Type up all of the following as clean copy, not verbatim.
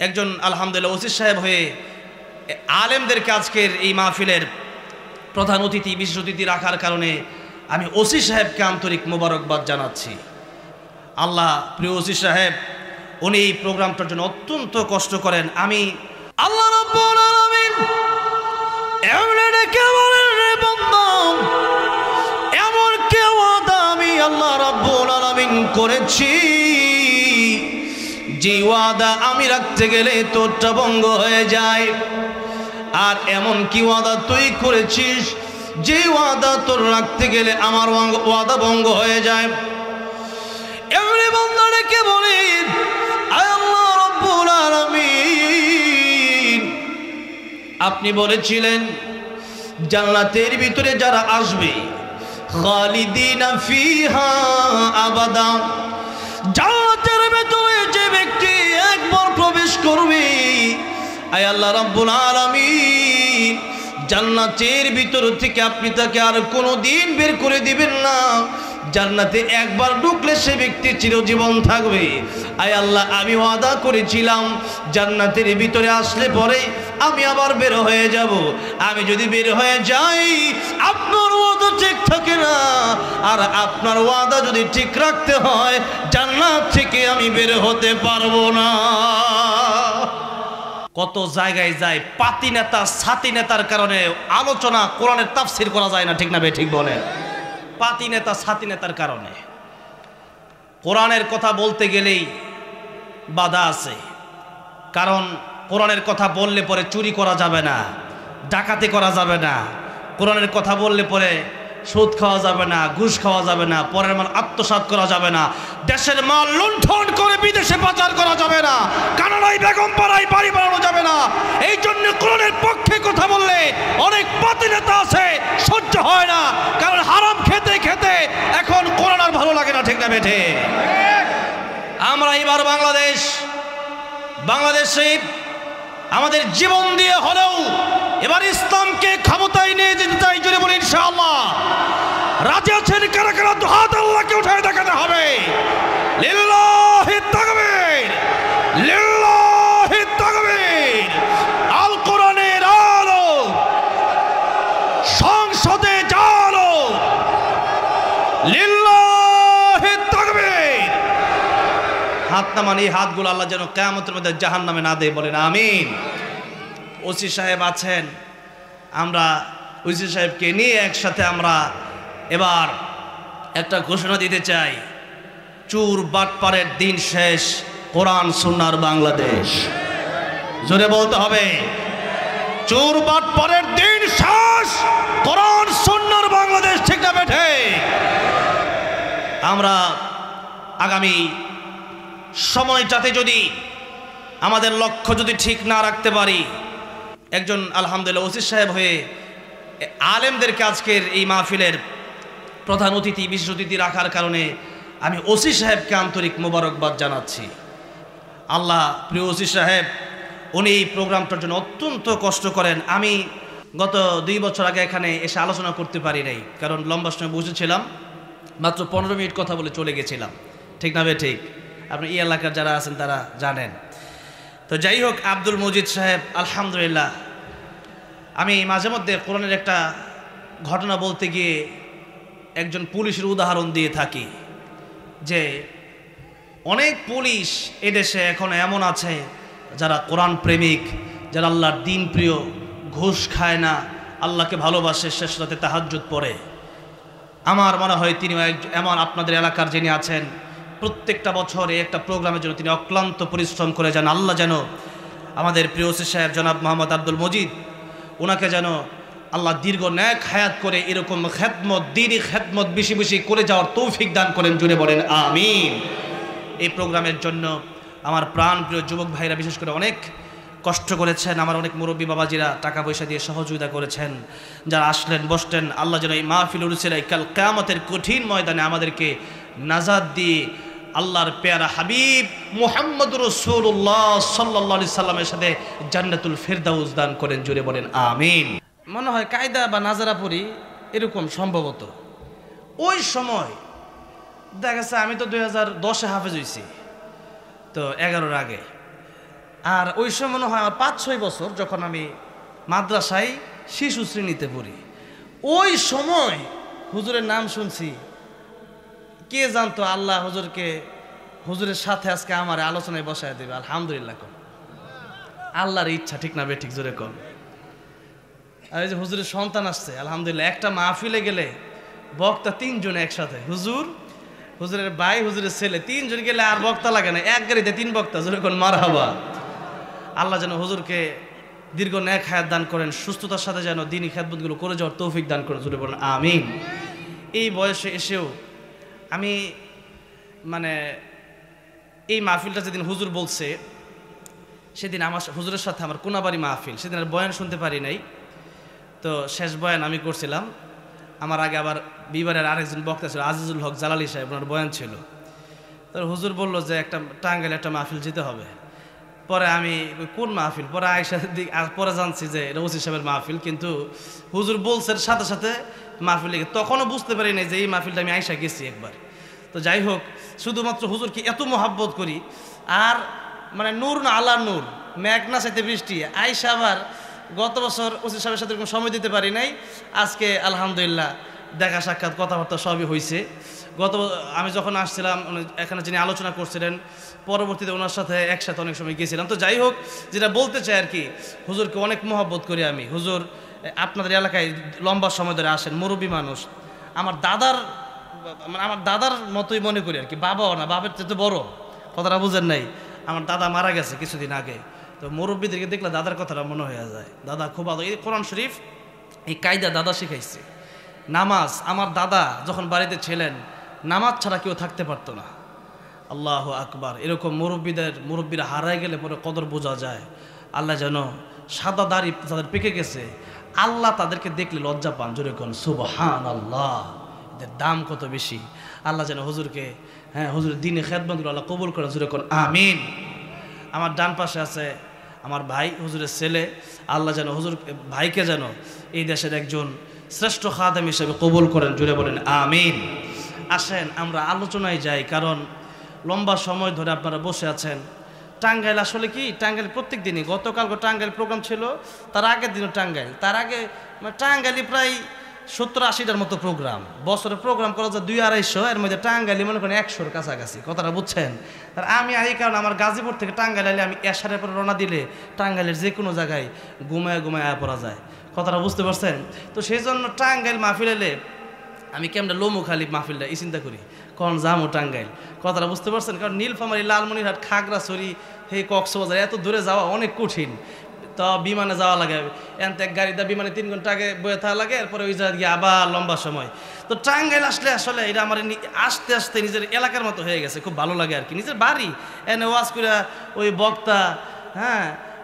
একজন আলহামদুলিল্লাহ ওসি সাহেব হয়ে আলেমদেরকে আজকের এই মাহফিলের প্রধান অতিথি বিশেষ অতিথি রাখার কারণে আমি ওসি সাহেবকে আন্তরিক মোবারকবাদ জানাচ্ছি। আল্লাহ প্রিয় ওসি সাহেব উনি এই প্রোগ্রামটার জন্য অত্যন্ত কষ্ট করেন। আমি আল্লাহ রাব্বুল আলামিন এমনকে বলেন রে বান্দা, এমন কি ওয়াদা আমি আল্লাহ রাব্বুল আলামিন করেছি যে ওয়াদা আমি রাখতে গেলে তোরটা ভঙ্গ হয়ে যায়। আর এমন কি ওয়াদা তুই করেছিস যে ওয়াদা তোর রাখতে গেলে আমার ওয়াদা ভঙ্গ হয়ে যায়। এমনি বান্দাকে বলেন আল্লাহ রাব্বুল আলামিন আপনি বলেছিলেন জান্নাতের ভিতরে যারা আসবে খালিদিনা ফিহা আবাদা, জান্নাতের ভিতরে যে ব্যক্তি একবার প্রবেশ করবে আয় আল্লাহ রাব্বুল আলামিন জান্নাতের ভিতর থেকে আপনি তাকে আর কোনোদিন বের করে দিবেন না। জান্নাতে একবার ঢুকলে সে ব্যক্তি চিরজীবন থাকবে। আয় আল্লাহ আমি ওয়াদা করেছিলাম জান্নাতের ভিতরে আসলে পরে আমি আবার বের হয়ে যাব। আমি যদি বের হয়ে যাই আপনার ওয়াদা ঠিক থাকে না, আর আপনার ওয়াদা যদি ঠিক রাখতে হয় জান্নাত থেকে আমি বের হতে পারবো না। কত জায়গায় যায় পাতি নেতা ছাতি নেতার কারণে আলোচনা কোরআনের তাফসীর করা যায় না, ঠিক না বে ঠিক বলে? পাতি নেতা ছাতি নেতার কারণে কোরআনের কথা বলতে গেলেই বাধা আছে। কারণ কোরআনের কথা বললে পরে চুরি করা যাবে না, ডাকাতি করা যাবে না, কোরআনের কথা বললে পরে সুদ খাওয়া যাবে না, ঘুষ খাওয়া যাবে না, পরের মাল আত্মসাৎ করা যাবে না, দেশের মাল লুণ্ঠন করে বিদেশে পাচার করা যাবে না, কানাডায় বেগম পাড়ায় বাড়ি বানানো যাবে না। এই জন্য কোরআনের পক্ষে কথা বললে অনেক পাতি নেতা আছে সহ্য হয় না, কারণ হারাম খেতে খেতে এখন কোরআন আর ভালো লাগে না, ঠিক না বেঠে? আমরা এবার বাংলাদেশে আমাদের জীবন দিয়ে হলেও এবার ইসলামকে ক্ষমতায় নিয়ে যেতে চাই, জোরে বলি ইনশাআল্লাহ। রাজি আছেন কারা কারা? দুহাত আল্লাহকে উঠায় দেখাতে হবে। লিল্লাহি তাকবীর, লিল্লাহি তাকবীর। আল কোরআনের আলো সংসদে জালো, লিল্লাহি তাকবীর। হাত নামান, এই হাতগুলো আল্লাহ যেন কিয়ামতের মধ্যে জাহান্নামে না দেয়, বলেন আমিন। ওসি সাহেব আছেন, আমরা ওসি সাহেবকে নিয়ে একসাথে আমরা এবার একটা ঘোষণা দিতে চাই, চুর বাটপারের দিন শেষ, কোরআন সুন্নাহর বাংলাদেশ। জোরে বলতে হবে, চুর বাটপারের দিন শেষ, কোরআন সুন্নাহর বাংলাদেশ, ঠিক না বেঠে? আমরা আগামী সময়টাতে যদি আমাদের লক্ষ্য যদি ঠিক না রাখতে পারি, একজন আলহামদুলিল্লাহ ওসি সাহেব হয়ে আলেমদেরকে আজকের এই মাহফিলের প্রধান অতিথি বিশেষ অতিথি রাখার কারণে আমি ওসি সাহেবকে আন্তরিক মোবারকবাদ জানাচ্ছি। আল্লাহ প্রিয় ওসি সাহেব উনি এই প্রোগ্রামটার জন্য অত্যন্ত কষ্ট করেন। আমি গত 2 বছর আগে এখানে এসে আলোচনা করতে পারি নাই, কারণ লম্বা সময় বসেছিলাম, মাত্র 15 মিনিট কথা বলে চলে গেছিলাম, ঠিক না বে ঠিক? আপনি এই এলাকার যারা আছেন তারা জানেন। তো যাই হোক, আব্দুল মজিদ সাহেব আলহামদুলিল্লাহ, আমি মাঝে মধ্যে কোরআনের একটা ঘটনা বলতে গিয়ে একজন পুলিশের উদাহরণ দিয়ে থাকি যে অনেক পুলিশ এদেশে এখন এমন আছে যারা কোরআন প্রেমিক, যারা আল্লাহর দিন প্রিয়, ঘুষ খায় না, আল্লাহকে ভালোবাসে, শেষ রাতে তাহাজ্জুদ পড়ে। আমার মনে হয় তিনি এমন, আপনাদের এলাকার যিনি আছেন, প্রত্যেকটা বছরে একটা প্রোগ্রামের জন্য তিনি অক্লান্ত পরিশ্রম করে যান। আল্লাহ যেন আমাদের প্রিয় ওসি সাহেব জনাব মোহাম্মদ আব্দুল মজিদ, ওনাকে যেন আল্লাহ দীর্ঘ ন্যাক হায়াত করে এরকম খেদমত, দিনই খেদমত বেশি বেশি করে যাওয়ার তৌফিক দান করেন, জুড়ে বলেন আমিন। এই প্রোগ্রামের জন্য আমার প্রাণ প্রিয় যুবক ভাইরা বিশেষ করে অনেক কষ্ট করেছেন, আমার অনেক মুরব্বী বাবাজিরা টাকা পয়সা দিয়ে সহযোগিতা করেছেন, যারা আসলেন বসলেন। আল্লাহ যেন এই মাহফিল উরুসিলায় কাল কিয়ামতের কঠিন ময়দানে আমাদেরকে নাজাত দিয়ে আল্লাহর পেয়ারা হাবিব মুহাম্মদুর রাসূলুল্লাহ সাল্লাল্লাহু আলাইহি সাল্লামের সাথে জান্নাতুল ফেরদাউস দান করেন, জুড়ে বলেন আমিন। মনে হয় কায়দা বা নাজারা পড়ি এরকম সম্ভবত। ওই সময় দেখা গেছে আমি তো 2010-এ হাফেজ হয়েছি, তো 11-র আগে আর ওই সময় মনে হয় আমার 5-6 বছর, যখন আমি মাদ্রাসায় শিশু শ্রেণীতে পড়ি। ওই সময় হুজুরের নাম শুনছি, কে জানতো আল্লাহ হুজুরের সাথে আজকে আমার আলোচনায় বসায় দেবে। আলহামদুলিল্লাহ কম, আল্লাহর ইচ্ছা, ঠিক না বেঠিক জোরে কম। আর এই যে হুজুরের সন্তান আসছে, আলহামদুলিল্লাহ। একটা মাহফিলে গেলে বক্তা 3 জন একসাথে, হুজুরের ভাই, হুজুরের ছেলে, 3 জন গেলে আর বক্তা লাগে না, এক গাড়িতে 3 বক্তা, জোরে কোন মারহাবা। আল্লাহ যেন হুজুরকে দীর্ঘ নেক হায়াত দান করেন, সুস্থতার সাথে যেন দ্বীনি খেদমতগুলো করে যাওয়ার তৌফিক দান করেন, জোরে বলেন আমিন। এই বয়সে এসেও আমি মানে এই মাহফিলটা যেদিন হুজুর বলছে, সেদিন আমার হুজুরের সাথে আমার কোনাবাড়ি মাহফিল, সেদিন আর বয়ান শুনতে পারি নাই। তো শেষ বয়ান আমি করছিলাম, আমার আগে আবার বিবারের আরেকজন বক্তা ছিল, আজিজুল হক জালালি সাহেব, ওনার বয়ান ছিল। তো হুজুর বলল যে টাঙ্গাইলে একটা মাহফিল যেতে হবে। পরে আমি কোন মাহফিল, পরে পরে জানছি যে এটা ওসি সাহেবের মাহফিল, কিন্তু হুজুর বলছে সাথে সাথে মাহফিল, তখনও বুঝতে পারি নাই যে এই মাহফিলটা আমি আয়সা গেছি একবার। তো যাই হোক, শুধুমাত্র হুজুরকে এত মহাব্বত করি, আর মানে নূর না আল্লাহ নূর, মেঘ না চাইতে বৃষ্টি। আয়সা আবার গত বছর ওসি সাহেবের সাথে কোনো সময় দিতে পারি নাই, আজকে আলহামদুলিল্লাহ দেখা সাক্ষাৎ কথাবার্তা সবই হয়েছে। আমি যখন আসছিলাম এখানে যিনি আলোচনা করছিলেন, পরবর্তীতে ওনার সাথে একসাথে অনেক সময় গিয়েছিলাম। তো যাই হোক, যেটা বলতে চাই আর কি, হুজুরকে অনেক মহব্বত করি আমি। হুজুর আপনাদের এলাকায় লম্বা সময় ধরে আসেন, মুরব্বী মানুষ, আমার দাদার মতোই মনে করি আর কি, বাবাও না, বাবার চেয়ে তো বড়, কথাটা বুঝেন নাই। আমার দাদা মারা গেছে কিছুদিন আগে, তো মুরব্বীদেরকে দেখলে দাদার কথাটা মনে হয়ে যায়। দাদা খুব ভালো, এই কোরআন শরীফ এই কায়দা দাদা শিখাইছে। নামাজ, আমার দাদা যখন বাড়িতে ছিলেন, নামাজ ছাড়া কেউ থাকতে পারতো না। আল্লাহ আকবার। এরকম মুরব্বীরা হারায় গেলে পরে কদর বোঝা যায়। আল্লাহ যেন সাদা দাড়ি তাদের পেকে গেছে, আল্লাহ তাদেরকে দেখলে লজ্জা পান, জোরে কোন সুবহানাল্লাহ। এদের দাম কত বেশি। আল্লাহ যেন হুজুরকে, হুজুরের দিনে খেদমতগুলো আল্লাহ কবুল করেন, জোরে কোন আমিন। আমার ডান পাশে আছে আমার ভাই, হুজুরের ছেলে, আল্লাহ যেন ভাইকে যেন এই দেশের একজন শ্রেষ্ঠ খাদেম হিসেবে কবুল করেন, জুড়ে বলেন আমিন। আসেন আমরা আলোচনায় যাই, কারণ লম্বা সময় ধরে আপনারা বসে আছেন। টাঙ্গাইল আসলে কি, টাঙ্গাইল প্রত্যেক দিনই, গতকালকে টাঙ্গাইল প্রোগ্রাম ছিল, তার আগের দিনও টাঙ্গাইল, তার আগে টাঙ্গাইলে প্রায় 70-80টার মতো প্রোগ্রাম, বছরে প্রোগ্রাম করা যায় 200-250, এর মধ্যে টাঙ্গাইলে মনে করেন 100-র কাছাকাছি, কথাটা বুঝছেন। আর আমি এই কারণে আমার গাজীপুর থেকে টাঙ্গাইল আইলে আমি এশারের পরে রওনা দিলে টাঙ্গাইলের যে কোনো জায়গায় ঘুমায় আয়া পড়া যায়, কথাটা বুঝতে পারছেন। তো সেই জন্য টাঙ্গাইল মাহফিল এলে আমি কেমন লোমো খালি মাহফিলটা এই চিন্তা করি, কখন যামো টাঙ্গাইল, কথাটা বুঝতে পারছেন। কারণ নীলফামারী, লালমনিরহাট, খাগড়াছড়ি, কক্সবাজার এত দূরে যাওয়া অনেক কঠিন। তো বিমানে যাওয়া লাগে, এক গাড়িতে বিমানে 3 ঘন্টা আগে বয়ে থাকা লাগে, এরপরে ওই জায়গায় গিয়ে আবার লম্বা সময়। তো টাঙ্গাইল আসলে আসলে এটা আমার আস্তে আস্তে নিজের এলাকার মতো হয়ে গেছে, খুব ভালো লাগে আর কি, নিজের বাড়ি এনে ওয়াজ করে ওই বক্তা,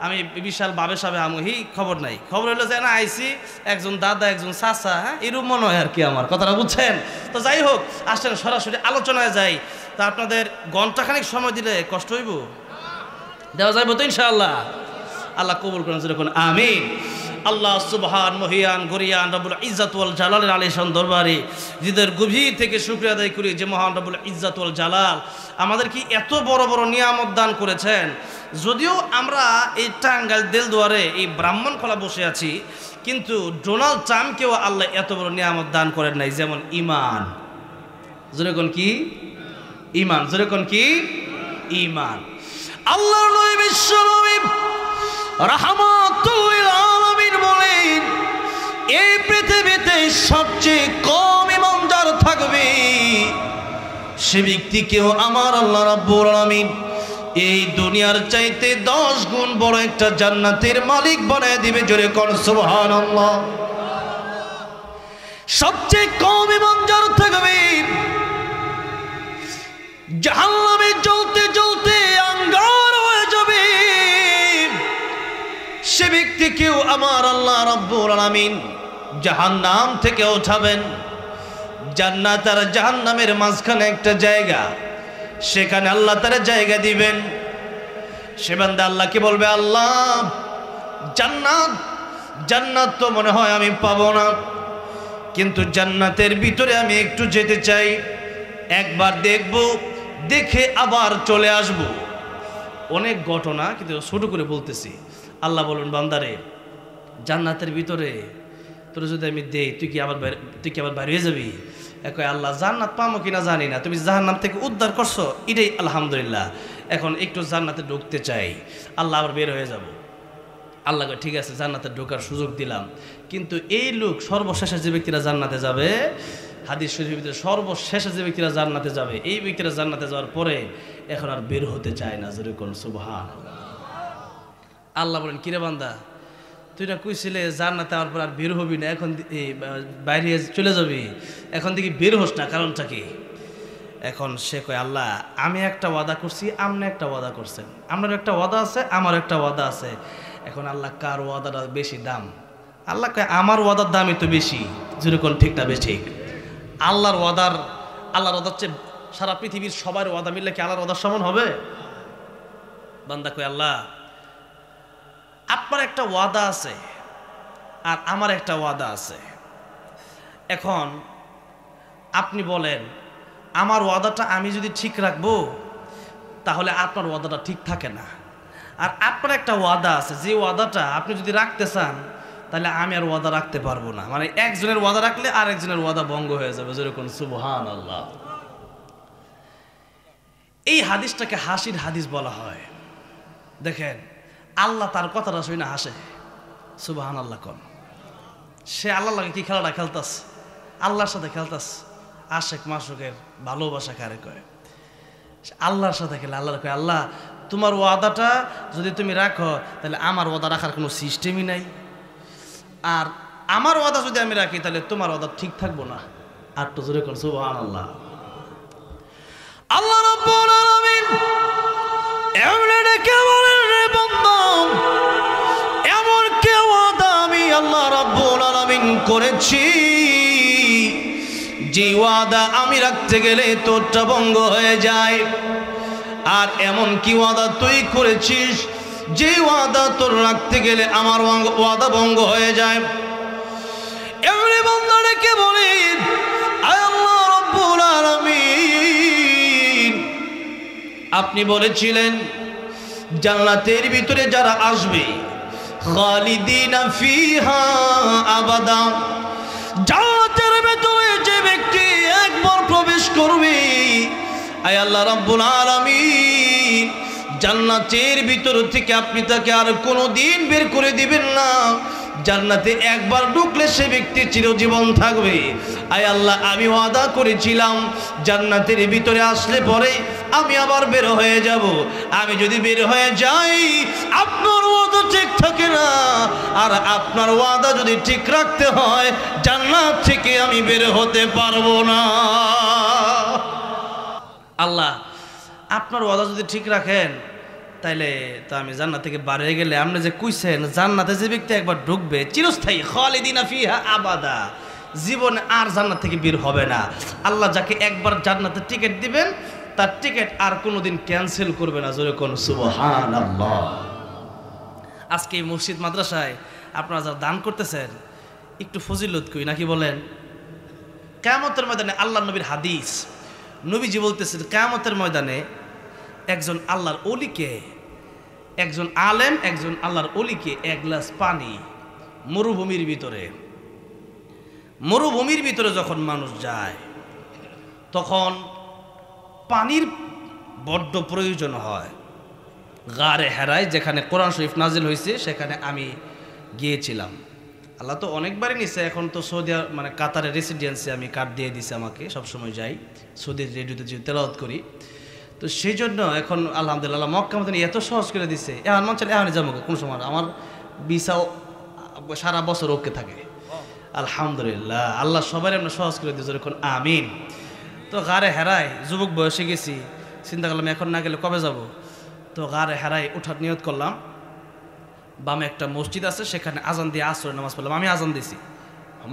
আমি বিশাল বাবে সাবে হি খবর নাই, খবর হলো যে না আইসি একজন দাদা, একজন চাচা, এরকম মনে হয় আর কি আমার, কথাটা বুঝছেন। তো যাই হোক, আসলে সরাসরি আলোচনায় যাই। তা আপনাদের ঘন্টাখানিক সময় দিলে কষ্ট হইব, দেওয়া যাইব তো ইনশাআল্লাহ। আল্লাহ কবুল করেন, যখন আমিন। আল্লাহ সুবহান মহিয়ান গরিয়ান রব্বুল ইজ্জাত ওয়াল জালালের আলিশান দরবারে হৃদয়ের গভীর থেকে শুকরিয়া আদায় করি যে মহান রব্বুল ইজ্জাত ওয়াল জালাল আমাদের কি এত বড় বড় নিয়ামত দান করেছেন। যদিও আমরা এই টাঙ্গাইল দেলদুয়ারে এই ব্রাহ্মণখোলা বসে আছি, কিন্তু ডোনাল্ড ট্রাম্পকেও আল্লাহ এত বড় নিয়ামত দান করেন নাই, যেমন ইমান। জোরে কোন কি ইমান, জোরে কোন কি ইমান। আল্লাহর নবী বিশ্ব নবী রাহমাতুল লিল আলামিন বলেন, এই পৃথিবীতে সবচেয়ে কম ইমানদার থাকবে সে ব্যক্তিকেও আমার আল্লাহ রাব্বুল আলামিন এই দুনিয়ার চাইতে 10 গুণ বড় একটা জান্নাতের মালিক বানায় দিবে, জোরে কোন সুবহানাল্লাহ। সবচেয়ে কম ইমানদার থাকবে জাহান্নামে জ্বলতে জ্বলতে আঙ্গার হয়ে যাবে, সে ব্যক্তিকেও আমার আল্লাহ রাব্বুল আলামিন জাহান্নাম থেকে উঠাবেন। জান্নাত আর জাহান্নামের মাঝখানে একটা জায়গা, সেখানে আল্লাহ তার জায়গা দিবেন। সে বান্দা আল্লাহকে বলবে, আল্লাহ জান্নাত তো মনে হয় আমি পাবো না, কিন্তু জান্নাতের ভিতরে আমি একটু যেতে চাই, একবার দেখব, দেখে আবার চলে আসব। অনেক ঘটনা, কিন্তু ছোট করে বলতেছি। আল্লাহ বলবেন, বান্দারে জান্নাতের ভিতরে তোর যদি আমি দেই, তুই কি আবার বাইরে হয়ে যাবি? কয় আল্লাহ জান্নাত পামো কিনা জানি না, তুমি জাহান্নাম থেকে উদ্ধার করছো, এটাই আলহামদুলিল্লাহ। এখন একটু জান্নাতে ঢুকতে চাই, আল্লাহ আবার বের হয়ে যাব। আল্লাহ কয় ঠিক আছে, জান্নাতে ঢোকার সুযোগ দিলাম। কিন্তু এই লোক সর্বশেষে যে ব্যক্তিরা জান্নাতে যাবে, হাদিস শরীফের ভিতরে সর্বশেষে যে ব্যক্তিরা জান্নাতে যাবে, এই ব্যক্তিরা জান্নাতে যাওয়ার পরে এখন আর বের হতে চায় না। জোরে কোন সুবহানাল্লাহ। আল্লাহ বলেন, কিরে বান্দা, তুই না কইছিলে জান্নাতে যাওয়ার পর আর বের হবি না, এখন বাইরে চলে যাবি, এখন থেকে বের হোস না, কারণটা কি? এখন সে কয়, আল্লাহ আমি একটা ওয়াদা করছি, আপনি একটা ওয়াদা করছেন, আপনার একটা ওয়াদা আছে, আমার একটা ওয়াদা আছে। এখন আল্লাহ কার ওয়াদাটা বেশি দাম? আল্লাহ কয় আমার ওয়াদার দামই তো বেশি। যেরকম ঠিক না বেঠিক? আল্লাহর ওয়াদার চেয়ে সারা পৃথিবীর সবার ওয়াদা মিললে কি আল্লাহর ওয়াদার সমান হবে? বান্দা কয়, আল্লাহ আপনার একটা ওয়াদা আছে আর আমার একটা ওয়াদা আছে, এখন আপনি বলেন আমার ওয়াদাটা আমি যদি ঠিক রাখবো তাহলে আপনার ওয়াদাটা ঠিক থাকে না, আর আপনার একটা ওয়াদা আছে, যে ওয়াদাটা আপনি যদি রাখতে চান তাহলে আমি আর ওয়াদা রাখতে পারবো না। মানে একজনের ওয়াদা রাখলে আর একজনের ওয়াদা ভঙ্গ হয়ে যাবে। যেরকম সুবহানাল্লাহ। এই হাদিসটাকে হাসির হাদিস বলা হয়। দেখেন, আল্লাহ তার কথাটা শুনে না হাসে। সুবহানাল্লাহ কোন সে আল্লাহর লাগে কি খেলাটা খেলতাস, আল্লাহর সাথে খেলতাস। আশেক মাসুকের ভালোবাসা কারে কয়? আল্লাহর সাথে খেলে। আল্লাহর কয়, আল্লাহ তোমার ওয়াদাটা যদি তুমি রাখো তাহলে আমার ওয়াদা রাখার কোনো সিস্টেমই নাই, আর আমার ওয়াদা যদি আমি রাখি তাহলে তোমার ওয়াদা ঠিক থাকবো না। আর তো জোরে কোন সুবহানাল্লাহ। আল্লাহ রাব্বুল আলামিন এমনে ডেকে বলেন, রে বান্দা এমন কি ওয়াদা আমি আল্লাহ রাব্বুল আলামিন করেছি, যে ওয়াদা আমি রাখতে গেলে তোরটা ভঙ্গ হয়ে যায়। আর এমন কি ওয়াদা তুই করেছিস, যে ওয়াদা তোর রাখতে গেলে আমার ওয়াদা ভঙ্গ হয়ে যায়। এমনি বান্দা ডেকে বলেন, আয় আল্লাহ রাব্বুল আলামিন, আপনি বলেছিলেন জান্নাতের ভিতরে যারা আসবে খালিদিনা ফিহা আবাদা, জান্নাতের ভিতরে যে ব্যক্তি একবার প্রবেশ করবে, আয় আল্লাহ রাব্বুল আলামিন জান্নাতের ভিতর থেকে আপনি তাকে আর কোনোদিন বের করে দিবেন না। জান্নাতে একবার ঢুকলে সে ব্যক্তি চিরজীবন থাকবে। আয় আল্লাহ, আমি ওয়াদা করেছিলাম জান্নাতের ভিতরে আসলে পরে আমি আবার বের হয়ে যাব। আমি যদি বের হয়ে যাই আপনার ওয়াদা ঠিক থাকে না, আর আপনার ওয়াদা যদি ঠিক রাখতে হয় জান্নাত থেকে আমি বের হতে পারবো না। আল্লাহ আপনার ওয়াদা যদি ঠিক রাখেন তাইলে তো আমি জান্নাত থেকে বাইরে গেলে আপনি যে কইছেন জান্নাতে যে ব্যক্তি একবার ঢুকবে চিরস্থায়ী খালিদিনা ফিহা আবাদা, জীবনে আর জান্নাত থেকে বের হবে না। আল্লাহ যাকে একবার জান্নাতের টিকিট দিবেন তার টিকিট আর কোনোদিন ক্যান্সেল করবে না। জোরে কোন সুবহানাল্লাহ। আজকে এই মসজিদ মাদ্রাসায় আপনারা যারা দান করতেছেন একটু ফজিলত কই নাকি বলেন? কিয়ামতের ময়দানে আল্লাহ নবীর হাদিস, নবীজি বলতেছেন কিয়ামতের ময়দানে একজন আল্লাহর ওলিকে, একজন আলেম একজন আল্লাহর ওলিকে এক গ্লাস পানি মরুভূমির ভিতরে যখন মানুষ যায় তখন পানির বড্ড প্রয়োজন হয়। গারে হেরায় যেখানে কোরআন শরীফ নাজিল হয়েছে সেখানে আমি গিয়েছিলাম। আল্লাহ তো অনেকবারই নিছে, এখন তো সৌদি মানে কাতারের রেসিডেন্সি আমি কার্ড দিয়ে দিছে আমাকে, সবসময় যাই সৌদি রেডিওতে যে তেলাওয়াত করি, তো সেই জন্য এখন আলহামদুলিল্লাহ মক্কা মদিনা এত সহজ করে দিছে। এখন মন চাইলে এখন যাবো কোন সময়, আমার ভিসাও সারা বছর ওকে থাকে আলহামদুলিল্লাহ। আল্লাহ সবাই আমরা সহজ করে দিয়েছে এখন, আমিন। তো গারে হেরায় যুবক বয়সে গেছি, চিন্তা করলাম এখন না গেলে কবে যাব। তো গারে হেরায় ওঠার নিয়ত করলাম। বামে একটা মসজিদ আছে, সেখানে আজান দিয়ে আসরের নামাজ পড়লাম। আমি আজান দিছি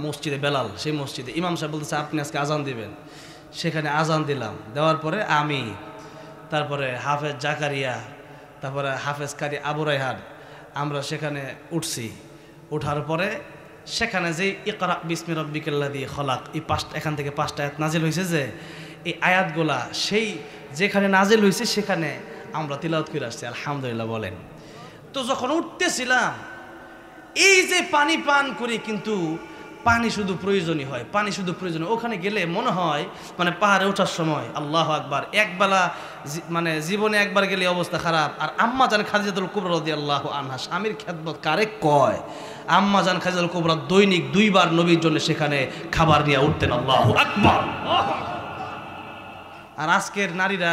মসজিদে বেলাল, সেই মসজিদে ইমাম সাহেব বলতেছে আপনি আজকে আজান দিবেন। সেখানে আজান দিলাম, দেওয়ার পরে আমি, তারপরে হাফেজ জাকারিয়া, তারপরে হাফেজ কারি আবু রায়হান, আমরা সেখানে উঠছি। ওঠার পরে সেখানে যে ইকরা বিসমি রাব্বিকাল্লাযী খলাক, এই এখান থেকে 5টা আয়াত নাজিল হয়েছে, যে এই আয়াতগুলা সেই যেখানে নাজিল হয়েছে সেখানে আমরা তিলাওয়াত করে আসছি আলহামদুলিল্লাহ বলেন। তো যখন উঠতেছিলাম এই যে পানি পান করি, কিন্তু পানি শুধু প্রয়োজনই হয়, পানি শুধু প্রয়োজন। ওখানে গেলে মনে হয় মানে পাহাড়ে ওঠার সময় আল্লাহু আকবার, একবেলা মানে জীবনে একবার গেলে অবস্থা খারাপ। আর আম্মা জান খাদিজাতুল কুবরা রাদিয়াল্লাহু আনহা, স্বামীর খেদমত কারে কয়, আম্মা জান খাদিজাতুল কুবরা দৈনিক 2 বার নবীর জন্য সেখানে খাবার নিয়ে উঠতেন। আল্লাহু আকবার। আর আজকের নারীরা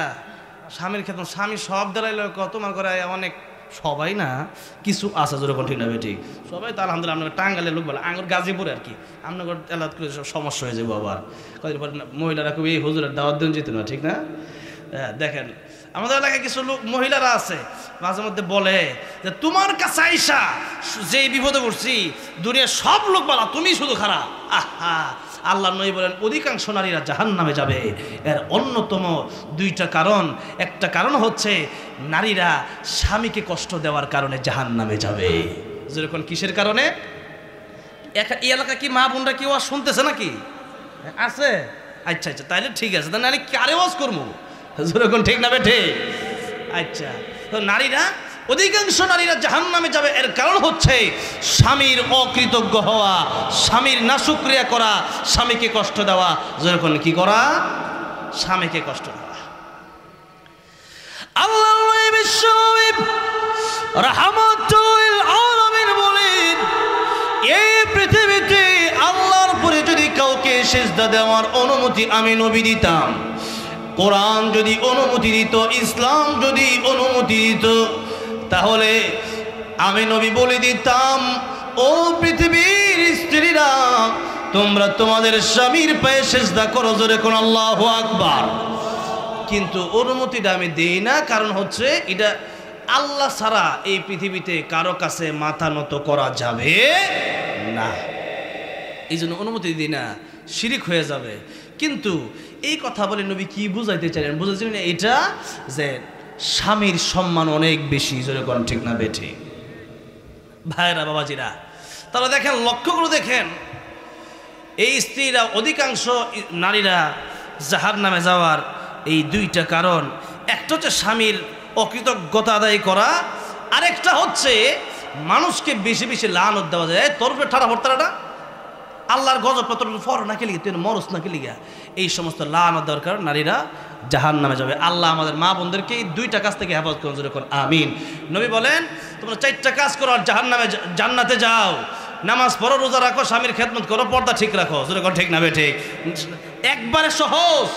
স্বামীর খেদমত, স্বামী সব দাঁড়াইলে তোমার করে অনেক, সবাই না, কিছু আছে যেরকম ঠিক না ঠিক, সবাই তো আলহামদুলিল্লাহ আপনার টাঙ্গালের লোক বলে, আঙুর গাজীপুরে আর কি, আপনার এলাকা করে সব সমস্যা হয়ে যাবো। আবার কদিন পর মহিলারা খুব এই হুজুরের দাওয়াত দিন যেত না, ঠিক না? দেখেন আমাদের এলাকায় কিছু লোক মহিলারা আছে মাঝে মধ্যে বলে যে তোমার কাছে আইসা যেই বিপদে পড়ছি দুনিয়ার সব লোক বলা, তুমি শুধু খারাপ। আহা, আল্লাহ নবী বলেন অধিকাংশ নারীরা জাহান্নামে যাবে। এর অন্যতম 2টা কারণ। একটা কারণ হচ্ছে নারীরা স্বামীকে কষ্ট দেওয়ার কারণে জাহান্নামে যাবে। যেরকম কিসের কারণে? এই এলাকা কি মা বোনরা কি ওয়াজ শুনতেছে নাকি? আছে? আচ্ছা আচ্ছা, তাইলে ঠিক আছে। তাহলে নারী কারে ওয়াজ করবো? যেরকম ঠিক না বেঠে? আচ্ছা, তো নারীরা, অধিকাংশ নারীরা জাহান্নামে যাবে। এর কারণ হচ্ছে স্বামীর অকৃতজ্ঞ হওয়া, স্বামীর নাশুকরিয়া করা, স্বামীকে কষ্ট দেওয়া। যেরকম কি করা? স্বামীকে কষ্ট দেওয়া। আল্লাহ রাহমাতুল আলামিন বলেন, এই পৃথিবীতে আল্লাহর পরে যদি কাউকে সিজদা দেওয়ার অনুমতি আমি নবী দিতাম, কোরআন যদি অনুমতি দিত, ইসলাম যদি অনুমতি দিত, তাহলে আমি নবী বলে দিতাম, ও পৃথিবীর স্ত্রীরা তোমরা তোমাদের স্বামীর পায়ে সিজদা করো। জোরে কোন আল্লাহু আকবার। কিন্তু অনুমতিটা আমি দেই না, কারণ হচ্ছে এটা আল্লাহ ছাড়া এই পৃথিবীতে কারো কাছে মাথা নত করা যাবে না, এই জন্য অনুমতি দিই না, শিরিক হয়ে যাবে। কিন্তু এই কথা বলে নবী কি বুঝাইতে চাইলেন? বুঝাইছিলেন এটা যে স্বামীর সম্মান অনেক বেশি। যেরকম ঠিক না বেঠি? ভাইরা বাবাজিরা, তাহলে দেখেন, লক্ষ্য করে দেখেন, এই স্ত্রীরা, অধিকাংশ নারীরা জাহান্নামে যাওয়ার এই 2টা কারণ। একটা হচ্ছে স্বামীর অকৃতজ্ঞতা আদায় করা, আরেকটা হচ্ছে মানুষকে বেশি বেশি লানত দেওয়া যায়। তোর উপরে ঠাড়া ভর্তারাটা আল্লাহর গজব তোর ফর না খেলি, তুই মরস না খেলি গা, এই সমস্ত লানত দেওয়ার কারণ নারীরা জাহান্নামে যাবে। আল্লাহ আমাদের মা বোনদেরকে এই 2টা কাজ থেকে হেফাজত করুন। যেরকম আমিন। নবী বলেন তোমরা 4টা কাজ করো আর জান্নাতে যাও। নামাজ পড়ো, রোজা রাখো, স্বামীর খেদমত করো, পর্দা ঠিক রাখো। যেরকম ঠিক না বেঠে? একবারে সহজ।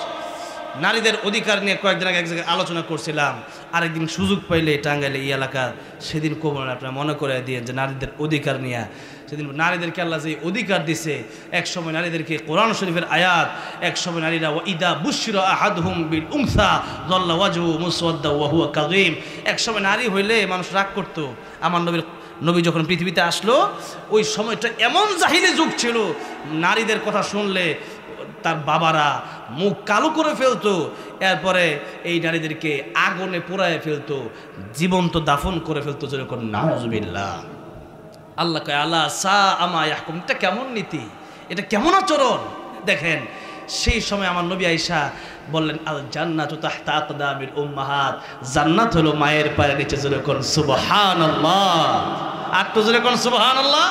নারীদের অধিকার নিয়ে কয়েকদিন আগে এক জায়গায় আলোচনা করছিলাম। আরেকদিন সুযোগ পাইলে টাঙ্গাইলে এই এলাকা, সেদিন কবর আপনারা মনে করে দিয়ে যে নারীদের অধিকার নিয়ে, সেদিন নারীদেরকে আল্লাহ যে অধিকার দিছে, এক সময় নারীদেরকে কোরআন শরীফের আয়াত, এক সময় নারীরা ইদা বুশিরা আহাদুহুম বিল উনসা যাল্লা ওয়াজহু মুসওয়াদ্দা ওয়া হুয়া কাযীম। এক সময় নারী হইলে মানুষ রাগ করত। আমার নবী যখন পৃথিবীতে আসলো, ওই সময়টা এমন জাহিলি যুগ ছিল, নারীদের কথা শুনলে তার বাবারা মুখ কালো করে ফেলতো। এরপরে এই নারীদেরকে আগুনে পোড়ায় ফেলতো, জীবন্ত দাফন করে ফেলতো। যেরকম নাউজুবিল্লাহ। আল্লাহ কয় আল্লাহ সা আমা ইয়াহকুম। এটা কেমন নীতি, এটা কেমন আচরণ? দেখেন সেই সময় আমার নবী আয়েশা বললেন, আল জান্নাতু তাহতা আকদামিল উম্মাহাত। জান্নাত হলো মায়ের পায়ের নিচে। যেরকম সুবহানাল্লাহ। আর তো যেরকম সুবহানাল্লাহ।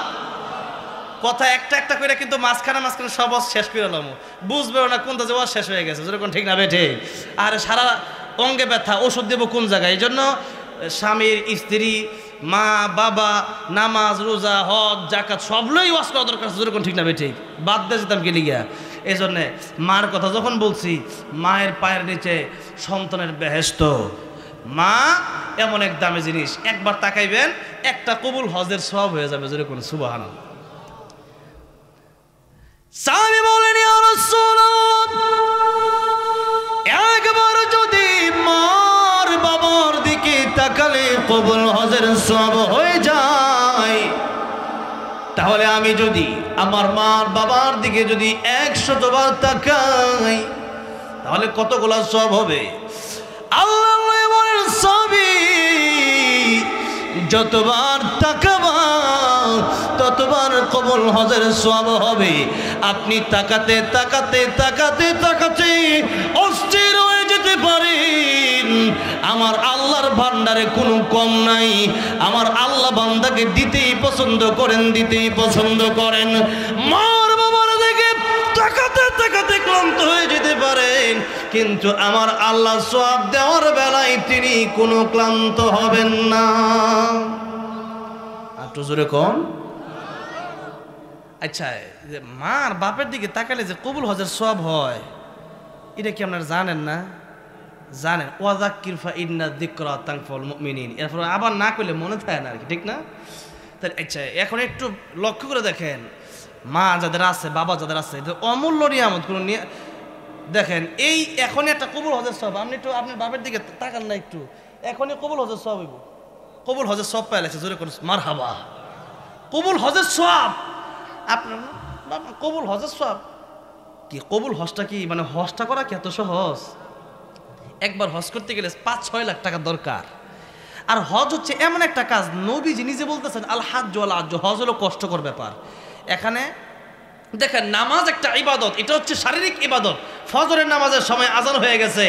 কথা একটা একটা করে, কিন্তু মাঝখানে সব শেষ করে এলাম, বুঝবেও না কোনটা যে শেষ হয়ে গেছে। যেরকম ঠিক না বেঠে? আর সারা অঙ্গে ব্যথা, ওষুধ দেবো কোন জায়গায়? এই জন্য স্বামীর, স্ত্রী, মা, বাবা, নামাজ, রোজা, হজ, জাকাত সবগুলোই ওয়াজ করা দরকার। যেরকম ঠিক না বেঠে? বাদ দিয়ে যেতাম কি লিগা? এই জন্যে মার কথা যখন বলছি, মায়ের পায়ের নিচে সন্তানের বেহেশত। মা এমন এক দামি জিনিস, একবার তাকাইবেন, একটা কবুল হজের সওয়াব হয়ে যাবে। যেরকম সুবহানাল্লাহ। সাহাবী বলেন, ইয়া রাসূলুল্লাহ, একবার যদি মার বাবার দিকে তাকালে কবুল হজের সওয়াব হয়ে যায়, তাহলে আমি যদি আমার মার বাবার দিকে যদি 100 বার তাকাই, তাহলে কতগুলো সওয়াব হবে? আল্লাহ বলেন, সাহাবী যতবার তাকাবা ততবার কবুল হজের সওয়াব হবে। আপনি তাকাতে তাকাতে তাকাতে তাকাতে অস্থির হয়ে যেতে পারেন। আমার আল্লাহর ভান্ডারে কোনো কম নাই। আমার আল্লাহ বান্দাকে দিতেই পছন্দ করেন, দিতেই পছন্দ করেন। মার বাবার দিকে তাকাতে তাকাতে ক্লান্ত হয়ে যেতে পারেন, কিন্তু আমার আল্লাহ সওয়াব দেওয়ার বেলায় তিনি কোনো ক্লান্ত হবেন না। একটু জোরে কোন। আচ্ছা, যে মার বাপের দিকে তাকালে যে কবুল হজের সওয়াব হয়, এটা কি আপনারা জানেন না? জানেন। ওয়াযাক্কির ফাইন্না যিকরা তানফাউল মুমিনিন। এরপর আবার না করলে মনে থাকে না আর কি, ঠিক না? তাহলে আচ্ছা, এখন একটু লক্ষ্য করে দেখেন, মা যাদের আছে, বাবা যাদের আছে, এদের অমূল্য নিয়ামত কোনো দেখেন। এই এখনই একটা কবুল হজের সওয়াব। আপনি একটু আপনার বাপের দিকে তাকান না একটু, এখনই কবুল হজের সওয়াব হইব। কবুল হজের সওয়াব পাইলেছে, জোরে করে মারহাবা। কবুল হজের সওয়াব আপনার বাবা, কবুল হজের সওয়াব কি? কবুল হজটা কি মানে হজটা করা কি এত সহজ? একবার হজ করতে গেলে ৫-৬ লাখ টাকা দরকার। আর হজ হচ্ছে এমন একটা কাজ, নবীজি নিজে বলতেছেন আল হাজ্জু ওয়াল হাজ্জু, হজ হলো কষ্টকর ব্যাপার। এখানে দেখেন, নামাজ একটা ইবাদত, এটা হচ্ছে শারীরিক ইবাদত। ফজরের নামাজের সময় আজান হয়ে গেছে,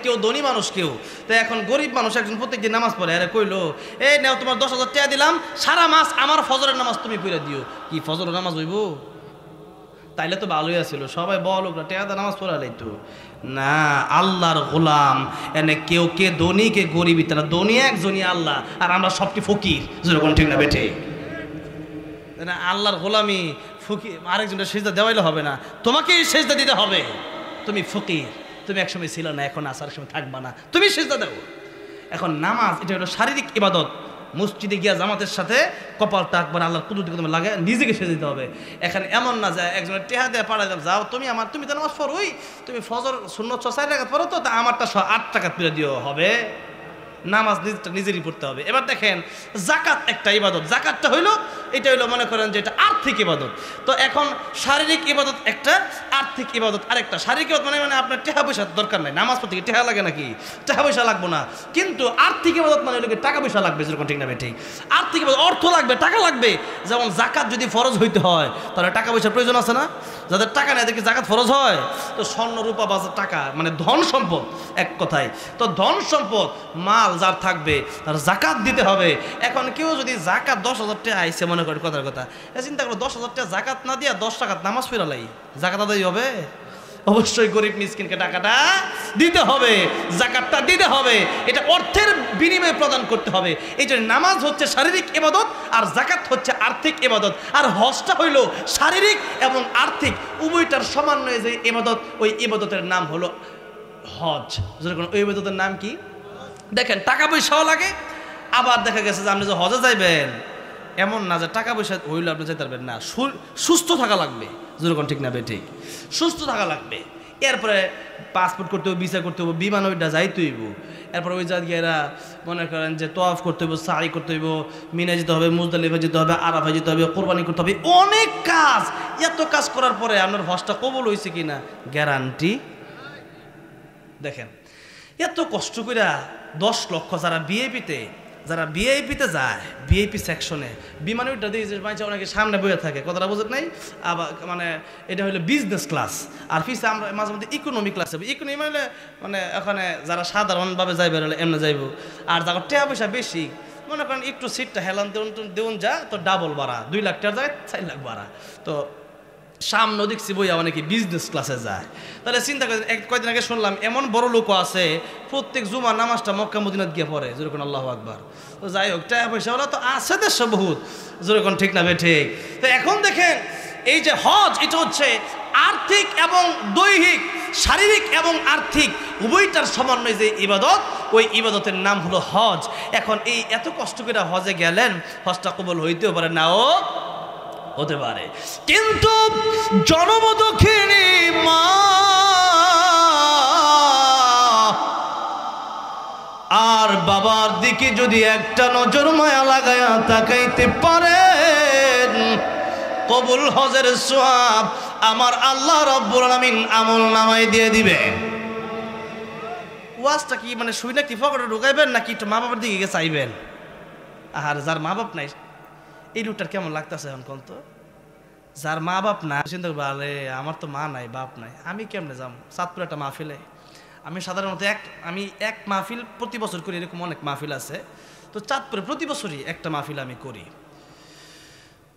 কেউ ধনী মানুষ, কেউ তো এখন গরিব মানুষ একজন প্রত্যেকদিন নামাজ পড়ে, আরে কইলো এই নাও তোমার ১০,০০০ টাকা দিলাম, সারা মাস আমার ফজরের নামাজ তুমি পড়ে দিও। কি ফজরের নামাজ হইব? তাইলে তো ভালোই আছিল, সবাই বলো টেয়াদা নামাজ পড়ালেই তো না। আল্লাহর গোলাম, এনে কেউ কে ধনী কে গরিবই, তারা ধনী একজনই আল্লাহ, আর আমরা সবটি ফকির। যেরকম ঠিক না বেঠে? আল্লাহর গোলামি ফকির, আরেকজনের সেজদা দেওয়াইলে হবে না, তোমাকেই সেজদা দিতে হবে। তুমি ফকির, তুমি একসময় ছিল না, এখন আসার সময় থাকবা না, তুমি সেজদা দাও। এখন নামাজ এটা হলো শারীরিক ইবাদত। মসজিদে গিয়া জামাতের সাথে কপালটা একবার আল্লাহর কুদরতি কদমে লাগে, নিজেকে সেজে দিতে হবে। এখানে এমন না যায় একজনের টেহা দিয়ে পাড়াই দাও, যাও তুমি আমার, তুমি তো নামাজ পড়োই, তুমি ফজর সুন্নত 6 রাকাত পড়ো, তো আমারটা 8 টাকা তুলে দিও হবে। নামাজ নিজেরই পড়তে হবে। এবার দেখেন, জাকাত একটা ইবাদত। জাকাতটা হইলো, এটা হইলো মনে করেন যে এটা আর্থিক ইবাদত। তো এখন শারীরিক ইবাদত একটা, আর্থিক ইবাদত আরেকটা। শারীরিক ইবাদত মানে আপনার টাকা পয়সার দরকার নাই, নামাজ পড়তে টাকা লাগে নাকি? টাকা পয়সা লাগবে না। কিন্তু আর্থিক ইবাদত মানে হলো টাকা পয়সা লাগবে, যেরকম ঠিক না ঠিক? আর্থিক ইবাদত অর্থ লাগবে, টাকা লাগবে। যেমন জাকাত যদি ফরজ হইতে হয়, তাহলে টাকা পয়সার প্রয়োজন আছে না? যাদের টাকা নেই এদেরকে জাকাত ফরজ হয়? তো স্বর্ণ রূপা বাজার টাকা মানে ধন সম্পদ, এক কথায়। তো ধন সম্পদ মাল যার থাকবে তার জাকাত দিতে হবে। এখন কেউ যদি জাকাত 10,000 টাকা আইসে, মনে করে কথার কথা, চিন্তা করো 10,000 টাকা জাকাত না দিয়া 10 টাকাত নামাজ ফেরালাই, জাকাত আদায় হবে? অবশ্যই গরিব মিসকিনকে টাকাটা দিতে হবে, জাকাতটা দিতে হবে। এটা অর্থের বিনিময়ে প্রদান করতে হবে। এই জন্য নামাজ হচ্ছে শারীরিক ইবাদত, আর জাকাত হচ্ছে আর্থিক ইবাদত। আর হজটা হইল শারীরিক এবং আর্থিক উভয়টার সমন্বয়ে যে ইবাদত, ওই ইবাদতের নাম হলো হজ। যেরকম ওই ইবাদতের নাম কি? দেখেন, টাকা পয়সাও লাগে। আবার দেখা গেছে যে আপনি যে হজে যাইবেন, এমন না যে টাকা পয়সা হইলে আপনি যেতে পারবেন না, সুস্থ থাকা লাগবে। যেরকম ঠিক না ঠিক? সুস্থ থাকা লাগবে। এরপরে পাসপোর্ট করতে হবে, ভিসা করতে হবে, বিমান ওইটা যাইতে হইব। এরপরে ওই জায়গায় এরা মনে করেন যে তওয়াফ করতে হইব, সাই করতে হইব, মিনা যেতে হবে, মুজদালিফা যেতে হবে, আরাফা যেতে হবে, কোরবানি করতে হবে, অনেক কাজ। এত কাজ করার পরে আপনার হজটা কবুল হয়েছে কিনা গ্যারান্টি। দেখেন, এত কষ্ট করে 10 লক্ষ যারা ভিআইপিতে যায়, ভিআইপি সেকশনে বিমানে ওইটা দিয়ে যে অনেকে সামনে বইয়ে থাকে, কথাটা বোঝেন নাই? আবার মানে এটা হলো বিজনেস ক্লাস, আর পিছে আমরা মাঝে মধ্যে ইকোনমি ক্লাস যাবো। ইকোনমি মানে ওখানে যারা সাধারণভাবে যাইবে এমনি যাইব। আর যারা টাকা পয়সা বেশি, মনে করেন একটু সিটটা হেলান দেউন যা, তো ডাবল ভাড়া, 2 লাখ টাকার জায়গায় 4 লাখ ভাড়া। তো সামনে দেখছি বইয়া অনেকে বিজনেস ক্লাসে যায়। তাহলে চিন্তা করেন, কয়েকদিন আগে শুনলাম এমন বড় লোকও আছে প্রত্যেক জুমার নামাজটা মক্কা মদিনাত গিয়ে পড়ে, যেরকম আল্লাহু আকবার। তো যাই হোক, টাকা পয়সা ওরা তো আছে দেশ বহুত, যেরকম ঠিক না ঠিক? তো এখন দেখেন, এই যে হজ, এটা হচ্ছে আর্থিক এবং দৈহিক, শারীরিক এবং আর্থিক উভয়টার সমন্বয় যে ইবাদত, ওই ইবাদতের নাম হলো হজ। এখন এই এত কষ্ট করে হজে গেলেন, হজটা কবুল হইতেও পারে, নাও হতে পারে। কিন্তু জনমদখিনী মা আর বাবার দিকে যদি একটা নজর মায়া লাগায়া তাকাইতে পারেন, কবুল হজের সওয়াব আমার আল্লাহ রাব্বুল আলামিন আমল নামায় দিয়ে দিবে। ওয়াজটা কি মানে শুই নাকি পকেটে ঢুকাইবেন, নাকি একটু মা বাবার দিকে চাইবেন? আর যার মা বাপ নাই এই লোকটার কেমন লাগতেছে এখন কোন তো? যার মা বাপ নাই চিন্তা করবো, আরে আমার তো মা নাই বাপ নাই, আমি কেমনে যাম চাঁদপুর একটা মাহফিলে? আমি সাধারণত আমি এক মাহফিল প্রতি বছর করি, এরকম অনেক মাহফিল আছে। তো চাঁদপুরে প্রতি বছরই একটা মাহফিল আমি করি।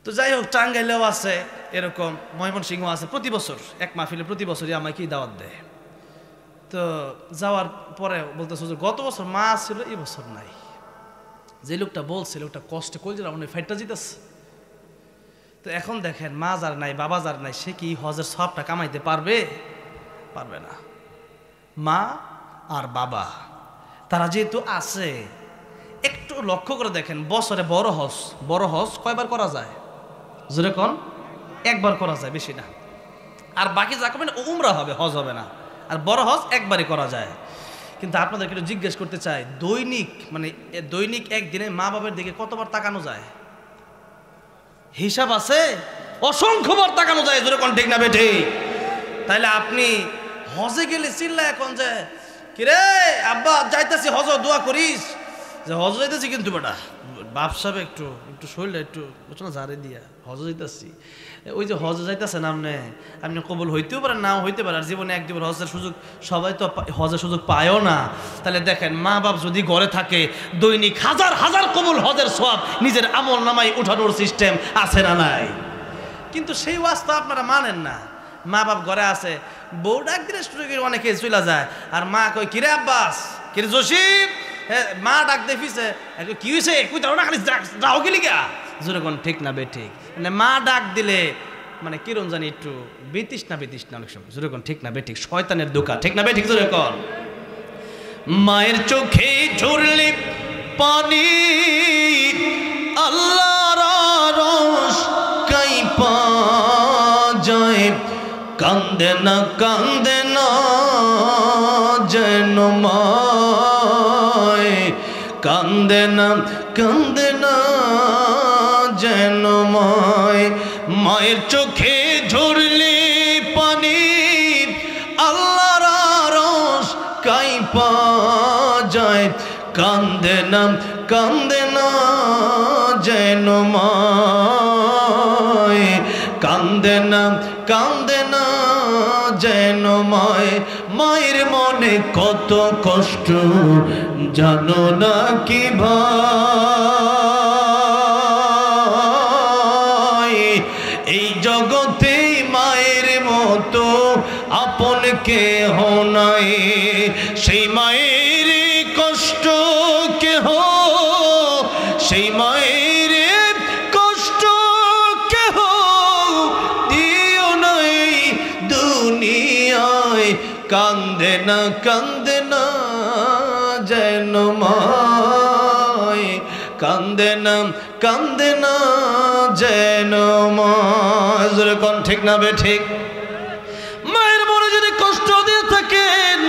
তো যাই হোক, টাঙ্গাইলেও আছে এরকম, ময়মনসিংহ আছে, প্রতি বছর এক মাহফিলে প্রতি বছরই আমাকেই দাওয়াত দেয়। তো যাওয়ার পরে বলতেছে গত বছর মা ছিল, এই বছর নাই। যে লোকটা বলছে, লোকটা কষ্টে কলজের আমার ফাইটটা জিতেছে। তো এখন দেখেন, মা যার নাই বাবা যার নাই, সে কি হজের সবটা কামাইতে পারবে? পারবে না। মা আর বাবা তারা যেহেতু আছে, একটু লক্ষ্য করে দেখেন, বছরে বড় হজ কয়বার করা যায়? জোরে কোন? একবার করা যায়, বেশি না। আর বাকি যা করবেন উমরা হবে, হজ হবে না। আর বড় হজ একবারই করা যায়। কিন্তু আপনাদেরকে একটু জিজ্ঞেস করতে চাই, দৈনিক একদিনে মা বাবার দিকে কতবার তাকানো যায়? হিসাব আছে? অসংখ্যবার তাকানো যায়। জোরে কোন ঠিক না বেঠে? তাইলে আপনি হজে গেলে চিল্লা এখন যে কিরে আব্বা যাইতেছি হজ, দোয়া করিস যে হজ যাইতেছি। কিন্তু বেটা বাপ সাহেব একটু শরীরটা একটু বুঝছো না, জারে দিয়া হজ যাইতেছি। ওই যে হজ যাইতেছেন আপনি কবুল হইতেও পারেন, নাও হইতে পারে। আর জীবনে এক জীবন হজের সুযোগ সবাই তো হজের সুযোগ পায়ও না। তাহলে দেখেন, মা বাপ যদি ঘরে থাকে, দৈনিক হাজার হাজার কবুল হজের সওয়াব নিজের আমল নামায় উঠানোর সিস্টেম আছে না নাই? কিন্তু সেই ওয়াস্তা আপনারা মানেন না। মা বাপ ঘরে আছে, বউ ডাক দিলে অনেকে চলে যায়, আর মা কই কিরে আব্বাস, কিরে জসিম, মা ডাক দেখিছে কি হয়েছে, কই দাও না, খালি যাও গেলি গা। জোরে কোন ঠিক না বে ঠিক? মানে মা ডাক দিলে মানে কিরম জানি একটু বেতিস না অনেক সময়। জোরে কোন ঠিক না বে ঠিক? শয়তানের দোকা, ঠিক না বে ঠিক? জোরে কোন। মায়ের চোখে ঝরলে পানি, আল্লাহর আরশ কাঁইপা যায়, কান্দে না যেন মায়, কান্দে না যেন মায়। মায়ের চোখে ঝরলে পানি, আল্লাহর আরশ কাঁইপা যায়, কান্দে না যেন মায়, কান্দে না যেন মায়। মায়ের মনে কত কষ্ট জানো না কি ভাই, এই জগতে মায়ের মতো আপন কেহ নাই। সেই মায়ের কষ্ট কেহ, সেই মায়ের কষ্ট কেহ দিও নাই দুনিয়ায়, কান্দে না যেন মায়, কান্দে না যেন মায়। জোরে কোন ঠিক না বে ঠিক? মায়ের মনে যদি কষ্ট দিয়ে থাকেন,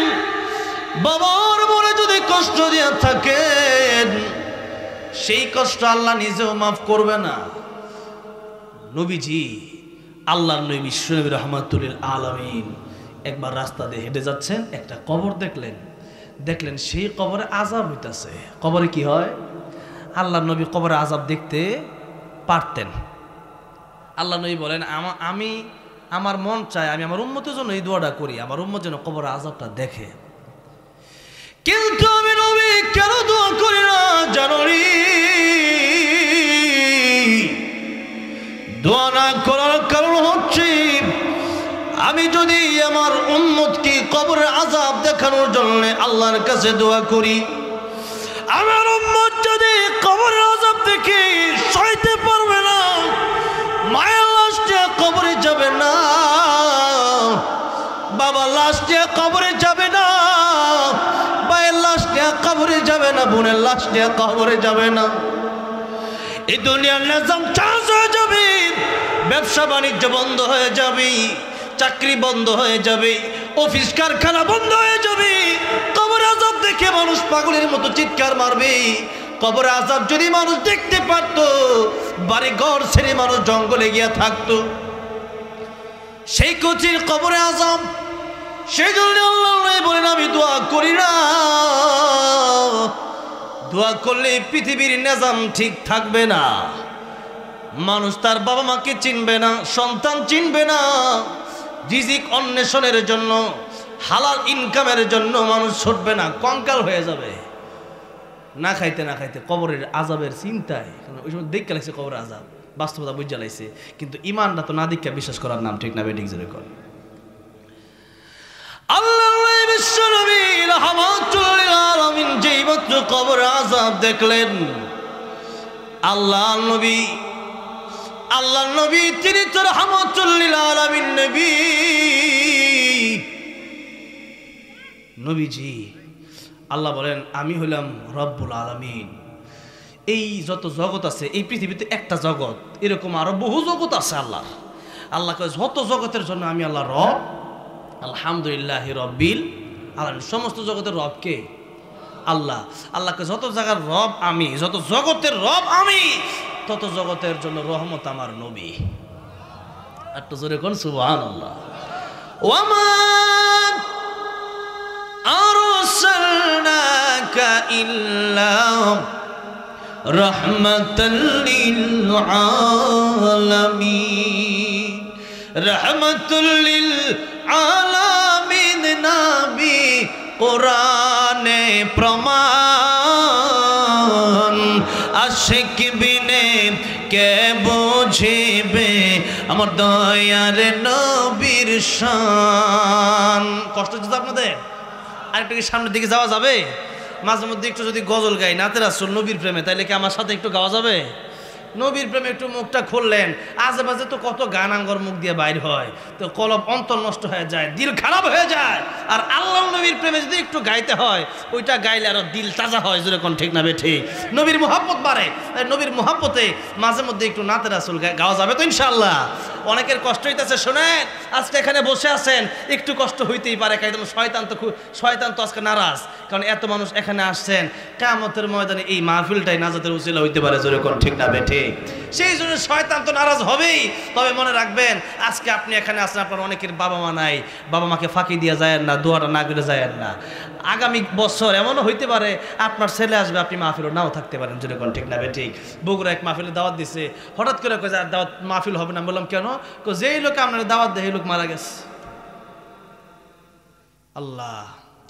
বাবার মনে যদি কষ্ট দিয়ে থাকেন, সেই কষ্ট আল্লাহ নিজেও মাফ করবে না। নবীজি, আল্লাহর নবী বিশ্বনবী রাহমাতুল লিল আলামিন একবার রাস্তা দিয়ে হেঁটে যাচ্ছেন, একটা কবর দেখলেন সেই কবরে আযাব হইতাছে। কবরে কি হয়? আল্লাহর নবী কবরে আযাব দেখতে পারতেন। আল্লাহ নবী বলেন, আমার মন চায় আমি আমার উম্মতের জন্য এই দোয়াটা করি, আমার উম্মত যেন কবরে আযাবটা দেখে। কিন্তু আমি নবী কেন দোয়া করি না জানো? দোয়া না করার কারণ হচ্ছে, আমি যদি আমার উম্মতকে কবরের আযাব দেখানোর জন্য আল্লাহর কাছে দোয়া করি, আমার উম্মত যদি কবরের আযাব দেখে সইতে পারবে না, মায়ের লাশটা কবরে যাবে না, বাবা লাশটা কবরে যাবে না, ভাইয়ের লাশটা কবরে যাবে না, বোনের লাশটা কবরে যাবে না, এই দুনিয়ার নিজাম চেঞ্জ হয়ে যাবে, ব্যবসা বাণিজ্য বন্ধ হয়ে যাবে, চাকরি বন্ধ হয়ে যাবে, অফিস কারখানা বন্ধ হয়ে যাবে। কবর আযাব দেখে মানুষ পাগলের মতো চিৎকার মারবে। কবর আযাব যদি মানুষ দেখতে পারত, বাড়ি ঘর ছেড়ে মানুষ জঙ্গলে গিয়া থাকতো। সেই কঠিন কবরে আযাব, সেই জন্য আল্লাহ বলেন আমি দোয়া করি না দোয়া করলে পৃথিবীর নিজাম ঠিক থাকবে না। মানুষ তার বাবা মাকে চিনবে না, সন্তান চিনবে না। রিজিক অন্বেষণের জন্য, হালাল ইনকামের জন্য মানুষ ছুটবে না, কঙ্কাল হয়ে যাবে। না খাইতে না খাইতে কবরের আজাবের চিন্তায়, ওই সময় দেখতে লাগছে কবরের আজাব, বাস্তবতা বুঝা লাগছে, কিন্তু ইমানটা তো না দেখে বিশ্বাস করার নাম ঠিক না বেঠিক জোরে কর। আল্লাহ বিশ্বনবী রাহমাতুল লিল আলামিন যেই মাত্র কবরের আযাব দেখলেন, আল্লাহ নবী তিনি তো রাহমাতুল লিল আলামিন নবীজি। আল্লাহ বলেন আমি হইলাম রব্বুল আলামিন। এই যত জগৎ আছে এই পৃথিবীতে একটা জগৎ, এরকম আরো বহু জগৎ আছে আল্লাহ। আল্লাহকে যত জগতের জন্য আমি আল্লাহ রব, আলহামদুলিল্লাহ রব্বিল আলামিন। সমস্ত জগতের রব কে? আল্লাহ। আল্লাহকে যত জায়গার রব আমি, যত জগতের রব আমি, তত জগতের জন্য রহমত আমার নবী। একটু জোরে কোন সুবহানাল্লাহ। ওয়ামা আরসালনাকা ইল্লা রাহমাতাল লিল আলামিন। রাহমাতুল লিল আলামিন নবী কোরআনে প্রমাণ। আশিক বিনে কে বুঝিবে আমার দয়ার নবীর শান। কষ্ট হচ্ছে আপনাদের? আরেকটু কি সামনের দিকে যাওয়া যাবে? মাঝে মধ্যে একটু যদি গজল গাই নাতে রাসূল নবীর প্রেমে, তাইলে কি আমার সাথে একটু গাওয়া যাবে? নবীর প্রেমে একটু মুখটা খুললেন, আজে বাজে তো কত গান আঙ্গর মুখ দিয়ে বাইর হয়, তো কলব অন্তর নষ্ট হয়ে যায়, দিল খারাপ হয়ে যায়। আর আল্লাহ নবীর প্রেমে যদি একটু গাইতে হয়, ওইটা গাইলে আরো দিল তাজা হয়, যেরকম ঠিক না বেঠি, নবীর মুহাব্বত বাড়ে। তাই নবীর মুহাব্বতে মাঝে মধ্যে একটু নাতে রাসূল গাওয়া যাবে তো ইনশাআল্লাহ। অনেকের কষ্ট হইতেছে, শোনেন আজকে এখানে বসে আছেন, একটু কষ্ট হইতেই পারে, কারণ শয়তান তো আজকে নারাজ, কারণ এত মানুষ এখানে আসছেন। কিয়ামতের ময়দানে এই মাহফিলটাই নাজাতের উসিলা হইতে পারে, যেরকম ঠিক না বেঠি। সেই জন্য শয়তান তো নারাজ হবেই। তবে মনে রাখবেন, আজকে আপনি এখানে আছেন, আপনার অনেকের বাবা মা নাই, বাবা মাকে ফাঁকি দিয়ে যায়েন না, দোয়াটা না করে যায়েন না। আগামী বছর এমনও হইতে পারে আপনার ছেলে আসবে, আপনি মাহফিলও নাও থাকতে পারেন, যেরকম ঠিক না বেঠিক। বগুড়া এক মাহফিলে দাওয়াত দিচ্ছে, হঠাৎ করে দাওয়াত মাহফিল হবে না। বললাম কেন? যেই লোক আপনার দাওয়াত দেয় এই লোক মারা গেছে। আল্লাহ,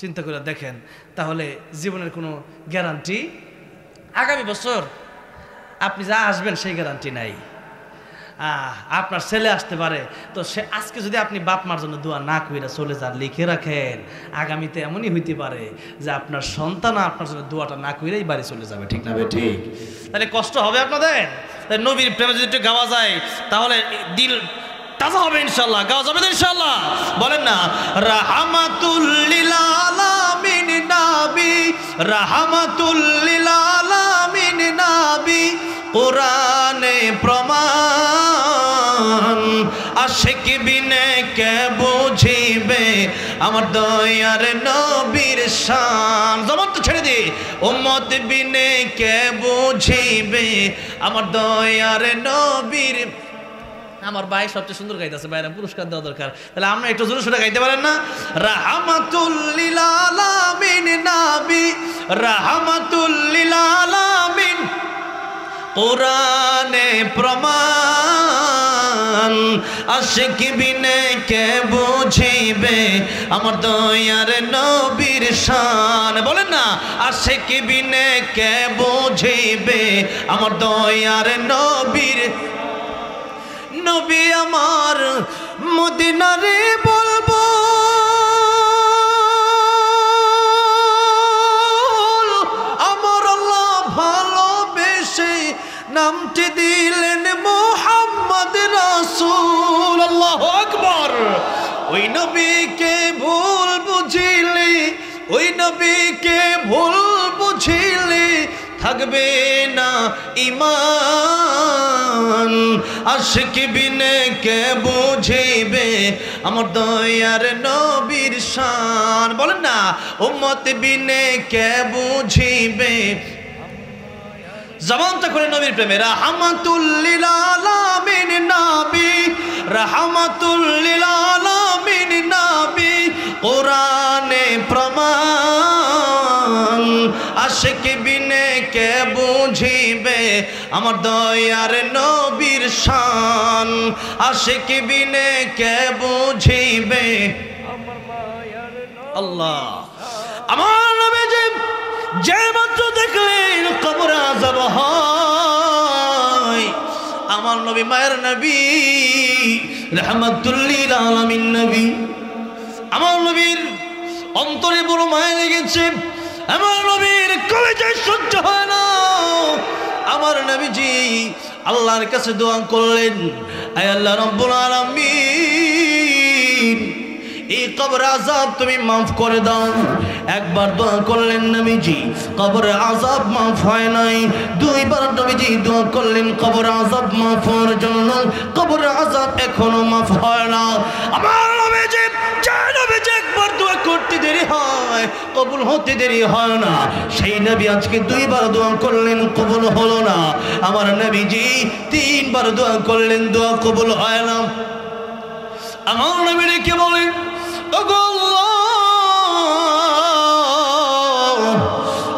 চিন্তা করে দেখেন, তাহলে জীবনের কোনো গ্যারান্টি আগামী বছর আপনি যা আসবেন সেই গ্যারান্টি নাই। আপনার ছেলে আসতে পারে, তো সে আজকে যদি আপনি বাপ মার জন্য দোয়া না কইরা চলে যান, লিখে রাখেন, আগামীতে এমনই হইতে পারে যে আপনার সন্তান আপনার জন্য দোয়াটা না কইরাই বাড়ি চলে যাবে, ঠিক না ঠিক? তাহলে কষ্ট হবে আপনাদের। তাই নবীর প্রেমে যদি একটু গাওয়া যায় তাহলে দিল তাজা হবে ইনশাআল্লাহ। গাওয়া যাবে তো ইনশাআল্লাহ? বলেন না, রাহমাতুল লিল আলামিন নবী, রাহমাতুল লিল আলামিন নবী কোরআনে প্রমাণ। আশিক বিনে কে বুঝিবে আমার দয়ার নবীর শান। জবান তো ছেড়ে দি। উম্মত বিনে কে বুঝিবে আমার দয়ার নবীর। আমার ভাই সবচেয়ে সুন্দর গাইতেছে, ভাইরা পুরস্কার দেওয়া দরকার। তাহলে আমরা একটু জোরে সোরে গাইতে পারেন না? রাহমাতুল লিল আলামিন নবী, রাহমাতুল লিল আলামিন কোরআনে প্রমাণ। আশিক বিনে কে বুঝিবে আমার দয়ার নবীর শান। বলেন না, আশিক বিনে কে বুঝিবে আমার দয়ার নবীর। নবী আমার মদিনারে বলবো, আমার আল্লাহ ভালোবেসে নামটি দিলেন মুহাম্মদ রাসূল। আল্লাহু আকবার। ওই নবীকে ভুল বুঝিলে, ওই নবীকে ভুল বুঝিলে থাকবে না ঈমান। আশিক বিনে কে বুঝিবে আমার দয়ার নবীর শান। বলেন না, উম্মত বিনে কে বুঝিবে। জবানটা করে নবীর প্রেমে। রাহমাতুল লিল আলামিন নবী, রাহমাতুল লিল আলামিন নবী কোরআনে প্রমাণ। আশিক বিনে আমার দয়ার নবীর শান আশিক বিনে কে বুঝিবে আল্লাহ আমার নবী যে মাত্র দেখলেন কবর আযাব হয় আমার নবী মায়ের নবী রাহমাতুল লিল আলামিন নবী আমার নবীর অন্তরে বড় মায়া লেগেছে আমার নবীর কলেজায় সহ্য হয় না আমার নবীজি আল্লাহর কাছে দোয়া করলেন আয় আল্লাহ রাব্বুল আলামিন এই কবর আযাব তুমি মাফ করে দাও একবার দোয়া করলেন নবীজি কবর আযাব মাফ হয় নাই দুইবার নবীজি দোয়া করলেন কবর আযাব মাফ হওয়ার জন্য কবর আযাব এখনো মাফ হয় না আমার নবীজি একবার দোয়া করতে দেরি হয় কবুল হতে দেরি হয় না সেই নবী আজকে দুইবার দোয়া করলেন কবুল হলো না আমার নবীজি তিনবার দোয়া করলেন দোয়া কবুল হয় না আমার নবী কে বলেন ওগো আল্লাহ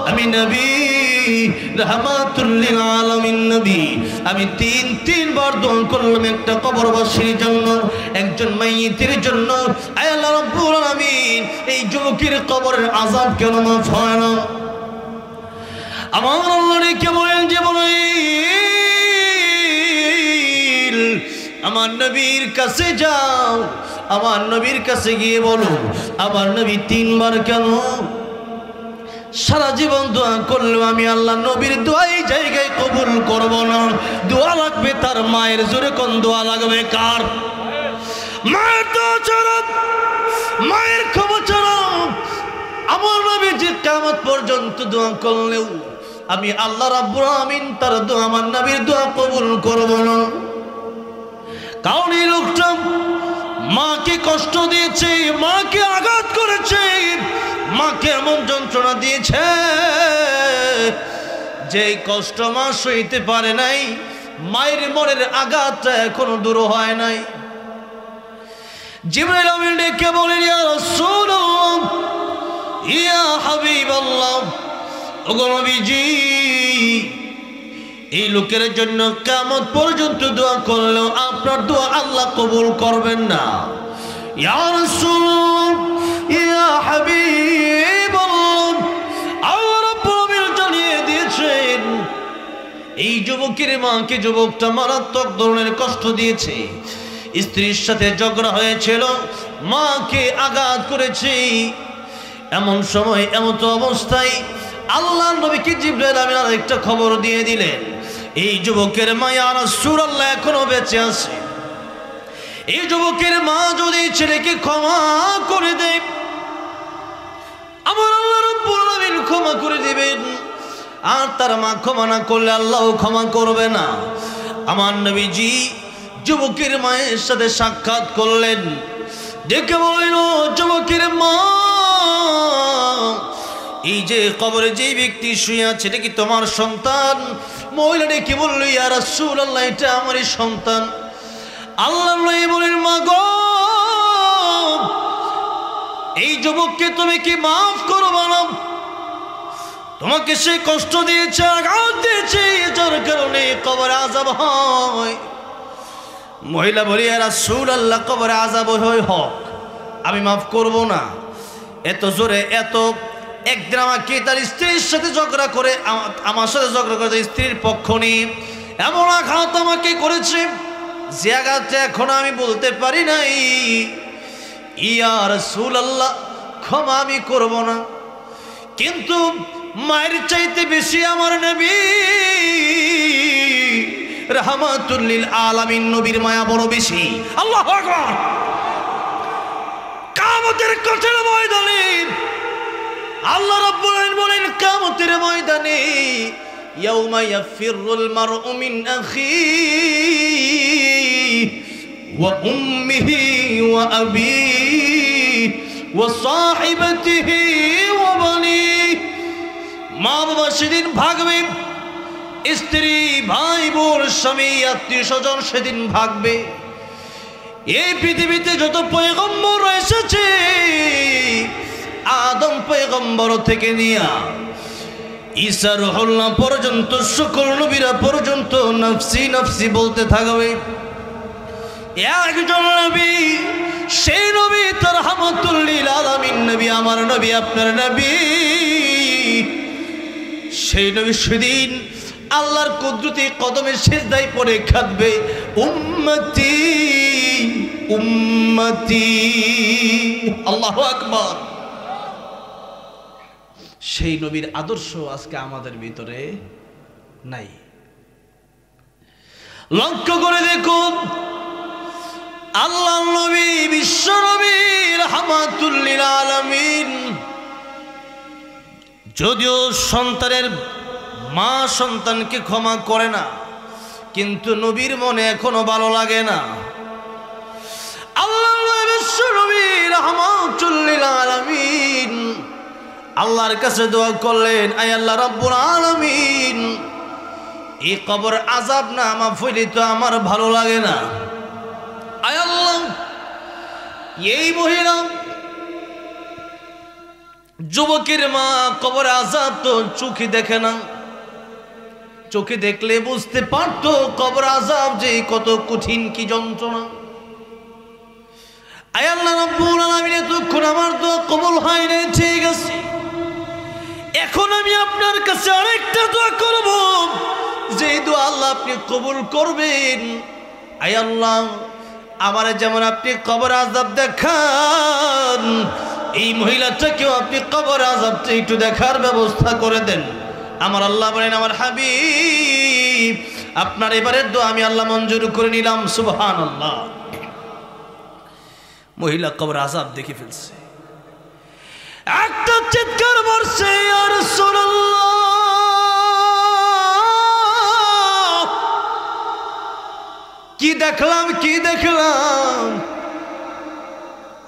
আমি নবী রাহমাতুল লিল আলামিন নবী আমি তিনবার দোয়া করলাম একটা কবরবাসীর জন্য একজন মাইয়িতের জন্য আয় আল্লাহ রাব্বুল আলামিন এই যুবকের কবরের আযাব কেন মাফ হয় না আমার আল্লাহ কে বলেন যে বলেন আমার নবীর কাছে যাও আমার নবীর কাছে গিয়ে বলো আমার নবী তিনবার কেন সারা জীবন দোয়া করলেও আমি আল্লাহ নবীর দোয়া এই জায়গায় কবুল করব না দোয়া লাগবে তার মায়ের জোরে কোন দোয়া লাগবে কার মায়ের দোয়া ছাড়া মায়ের ক্ষমা ছাড়া আমার নবী যে কিয়ামত পর্যন্ত দোয়া করলেও আমি আল্লাহ রাব্বুল আমিন তার দোয়া আমার নবীর দোয়া কবুল করব না কারণ এই লোকটা মাকে কষ্ট দিয়েছে মাকে আঘাত করেছে মাকে এমন যন্ত্রণা দিয়েছে যে কষ্ট মা সইতে পারে নাই মায়ের মনের আঘাতটা এখনো দূর হয় নাই জিবরাইল আমিন ডেকে বলেন ইয়া রাসূলুল্লাহ ইয়া হাবিবাল্লাহ ওগো নবীজি এই লোকের জন্য কিয়ামত পর্যন্ত দোয়া করলেও আপনার দোয়া আল্লাহ কবুল করবেন না ইয়া রাসূলুল্লাহ ইয়া হাবিবাল্লাহ আল্লাহ রাব্বুল আলামিন জানিয়ে দিয়েছেন এই যুবকের মাকে যুবকটা মারাত্মক ধরনের কষ্ট দিয়েছে স্ত্রীর সাথে ঝগড়া হয়েছিল মাকে আঘাত করেছে এমন সময় এমন অবস্থায় আল্লাহর নবীকে জিবরাইল আমিন আরেকটা খবর দিয়ে দিলেন এই যুবকের মা ইয়া রাসূলুল্লাহ এখনো বেঁচে আছে এই যুবকের মা যদি ছেলেকে ক্ষমা করে দেয় আমার আল্লাহ রাব্বুল আলামিন ক্ষমা করে দিবেন আর তার মা ক্ষমা না করলে আল্লাহও ক্ষমা করবে না আমার নবীজি যুবকের মায়ের সাথে সাক্ষাৎ করলেন ডেকে বললেন ও যুবকের মা এই যে কবরে যে ব্যক্তি শুয়ে আছে এটা কি তোমার সন্তান মহিলা ডেকে বলল ইয়া রাসূলুল্লাহ এটা আমারই সন্তান আল্লাহ বলেন মা গো এই যুবককে তুমি কি মাফ করবে না তোমাকে সে কষ্ট দিয়েছে আঘাত দিয়েছে যার কারণে কবরে আযাব হয় মহিলা বলি ইয়া রাসূলুল্লাহ কবরে আযাব হয় হোক আমি মাফ করব না এত জোরে এত একদিন আমাকে তার স্ত্রীর সাথে ঝগড়া করে আমার সাথে ঝগড়া করে স্ত্রীর পক্ষ নিয়ে এমন আঘাত আমাকে করেছে যে আঘাতটা এখন আমি বলতে পারি নাই ইয়া রাসূলুল্লাহ ক্ষমা আমি করব না কিন্তু মায়ের চাইতে বেশি আমার নবী রাহমাতুল লিল আলামিন নবীর মায়া বড় বেশি আল্লাহু আকবার কিয়ামতের কঠিন ময়দানে আল্লাহ রাব্বুল আলামিন বলেন কিয়ামতের ময়দানে ইয়াউমা ইয়াফিরুল মারউ মিন আখিহি ওয়া উম্মিহি ওয়া আবিহি ওয়া সাহিবাতিহি ওয়া বানিহি মা বাবা সেদিন ভাগবে স্ত্রী ভাই বোন স্বামী আত্মীয় স্বজন সেদিন ভাগবে এই পৃথিবীতে যত পয়গম্বর এসেছে আদম পয়গম্বর থেকে নিয়া ঈসা রুহুল্লাহ পর্যন্ত সকল নবীরা পর্যন্ত নফসি নফসি বলতে থাকবে। একজন নবী, সেই নবী তো রাহমাতুল লিল আলামিন নবী, আমার নবী, আপনার নবী, সেই নবী সেদিন আল্লাহর কুদরতি কদমে সিজদায় পড়ে কাঁদবে, উম্মতি উম্মতি, আল্লাহু আকবার। সেই নবীর আদর্শ আজকে আমাদের ভিতরে নাই। লক্ষ্য করে দেখুন, আল্লাহর নবী, বিশ্ব নবী রাহমাতুল লিল আলামিন, যদিও সন্তানের মা সন্তানকে ক্ষমা করে না, কিন্তু নবীর মনে এখনো ভালো লাগে না। আল্লাহর নবী, বিশ্ব নবী রাহমাতুল লিল আলামিন আল্লাহর কাছে দোয়া করলেন, আয় আল্লাহ রাব্বুল আলামিন, এই কবর আযাব না মাফ হইলে তো আমার ভালো লাগে না। আয় আল্লাহ, এই মহিলা যুবকের মা কবর আযাব তো চোখে দেখে না, চোখে দেখলে বুঝতে পারতো কবর আযাব যে কত কঠিন, কি যন্ত্রণা। আয় আল্লাহ রাব্বুল আলামিন, এতক্ষণ আমার দোয়া কবুল হয় নাই, ঠিক আছে, এখন আমি আপনার কাছে আরেকটা দোয়া করব, যে দোয়া আল্লাহ আপনি কবুল করবেন। আয় আল্লাহ, আমার যেমন আপনি কবর আযাব দেখান, এই মহিলাটাকেও আপনি কবর আযাবটা একটু দেখার ব্যবস্থা করে দেন। আমার আল্লাহ বলেন, আমার হাবিব, আপনার এবারের দোয়া আমি আল্লাহ মঞ্জুর করে নিলাম। সুবহানাল্লাহ। মহিলা কবর আযাব দেখে ফেলছে, একটা চিৎকার মারছে, ইয়া রাসূলুল্লাহ, কি দেখলাম, কি দেখলাম।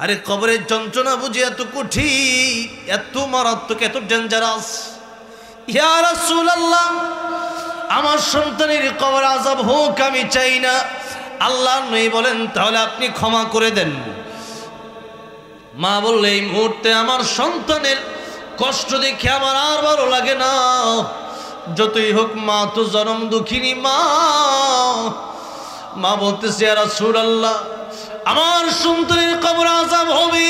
আরে কবরের যন্ত্রণা বুঝি এত কঠিন, এত মারাত্মক, এত ডেঞ্জারাস। ইয়া রাসূলুল্লাহ, আমার সন্তানের কবর আযাব হোক, আমি চাই না। আল্লাহ নবী বলেন, তাহলে আপনি ক্ষমা করে দেন। মা বললে, এই মুহূর্তে আমার সন্তানের কষ্ট দেখে আমার আর ভালো লাগে না, যতই হোক মা তো জনম দুঃখিনী মা। মা বলতেছে, ইয়া রাসূলুল্লাহ, আমার সন্তানের কবর আযাব হবে,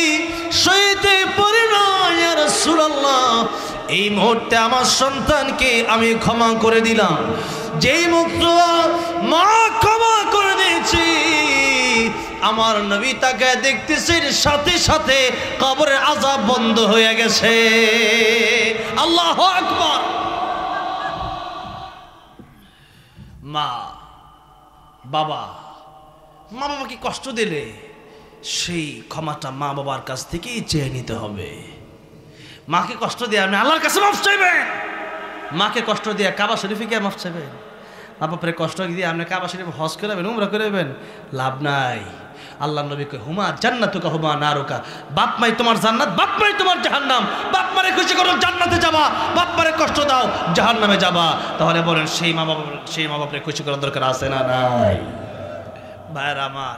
সইতে পারি না ইয়া রাসূলুল্লাহ, এই মুহূর্তে আমার সন্তানকে আমি ক্ষমা করে দিলাম। যেই মুক্ত মা ক্ষমা করে দিয়েছি, আমার নবী তাকে দেখতেছেন, সাথে সাথে কবরের আযাব বন্ধ হয়ে গেছে। আল্লাহু আকবার। মা বাবা, মা বাবাকে কষ্ট দিলে সেই ক্ষমাটা মা বাবার কাছ থেকেই চেয়ে নিতে হবে। মাকে কষ্ট দিয়ে আপনি আল্লাহর কাছে মাফ চাইবেন, মাকে কষ্ট দিয়ে কাবা শরীফে গিয়ে মাফ চাইবেন। মা বাপরে কষ্ট দিয়ে আপনি কাবা শরীফ হজ করাবেন, উমরা করাবেন, লাভ নাই। আল্লাহ নবী কয়, হুমা জান্নাতুকা হুমা নারুকা, বাপ মাই তোমার জান্নাত, বাপ মাই তোমার জাহান্নাম। বাপ মারে খুশি করো, জান্নাতে যাবা, বাপ মারে কষ্ট দাও, জাহান্নামে যাবা। তাহলে বলেন, সেই মা বাপরে খুশি করার দরকার আছে না নাই? ভাইয়েরা আমার,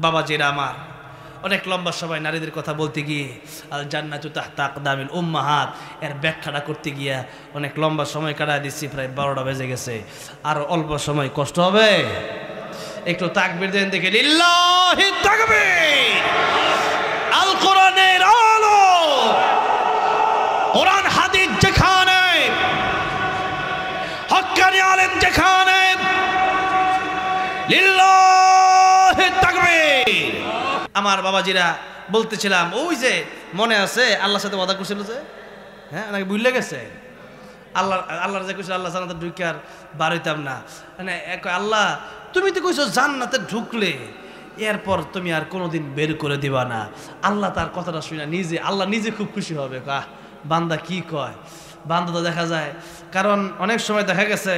বাবাজিরা আমার, অনেক লম্বা সময় নারীদের কথা বলতে গিয়ে, আল জান্নাতু তাহতা আকদামিল উম্মাহাত, এর ব্যাখ্যাটা করতে গিয়া অনেক লম্বা সময় কাটায় দিচ্ছি, প্রায় 12টা বেজে গেছে। আর অল্প সময় কষ্ট হবে, একটু তাকবীর দেন দেখে, লিল্লাহি তাকবীর। আল কোরআনের আলো, কোরআন হাদিস যেখানে, হক্কানি আলেম যেখানে, লিল্লাহি তাকবীর। আমার বাবাজিরা বলতেছিলাম, ওই যে মনে আছে আল্লাহর সাথে ওয়াদা করছিল যে, হ্যাঁ নাকি ভুলে গেছে? আল্লাহর যে কইছিল আল্লাহ জান্নাতে ঢুকে আর বার হইতাম না, মানে আল্লাহ তুমি তো কইছো জান্নাতে ঢুকলে এরপর তুমি আর কোনোদিন বের করে দিবা না। আল্লাহ তার কথাটা শুনে আল্লাহ নিজে খুব খুশি হবে, বান্দা কি কয়। বান্দা তো দেখা যায়, কারণ অনেক সময় দেখা গেছে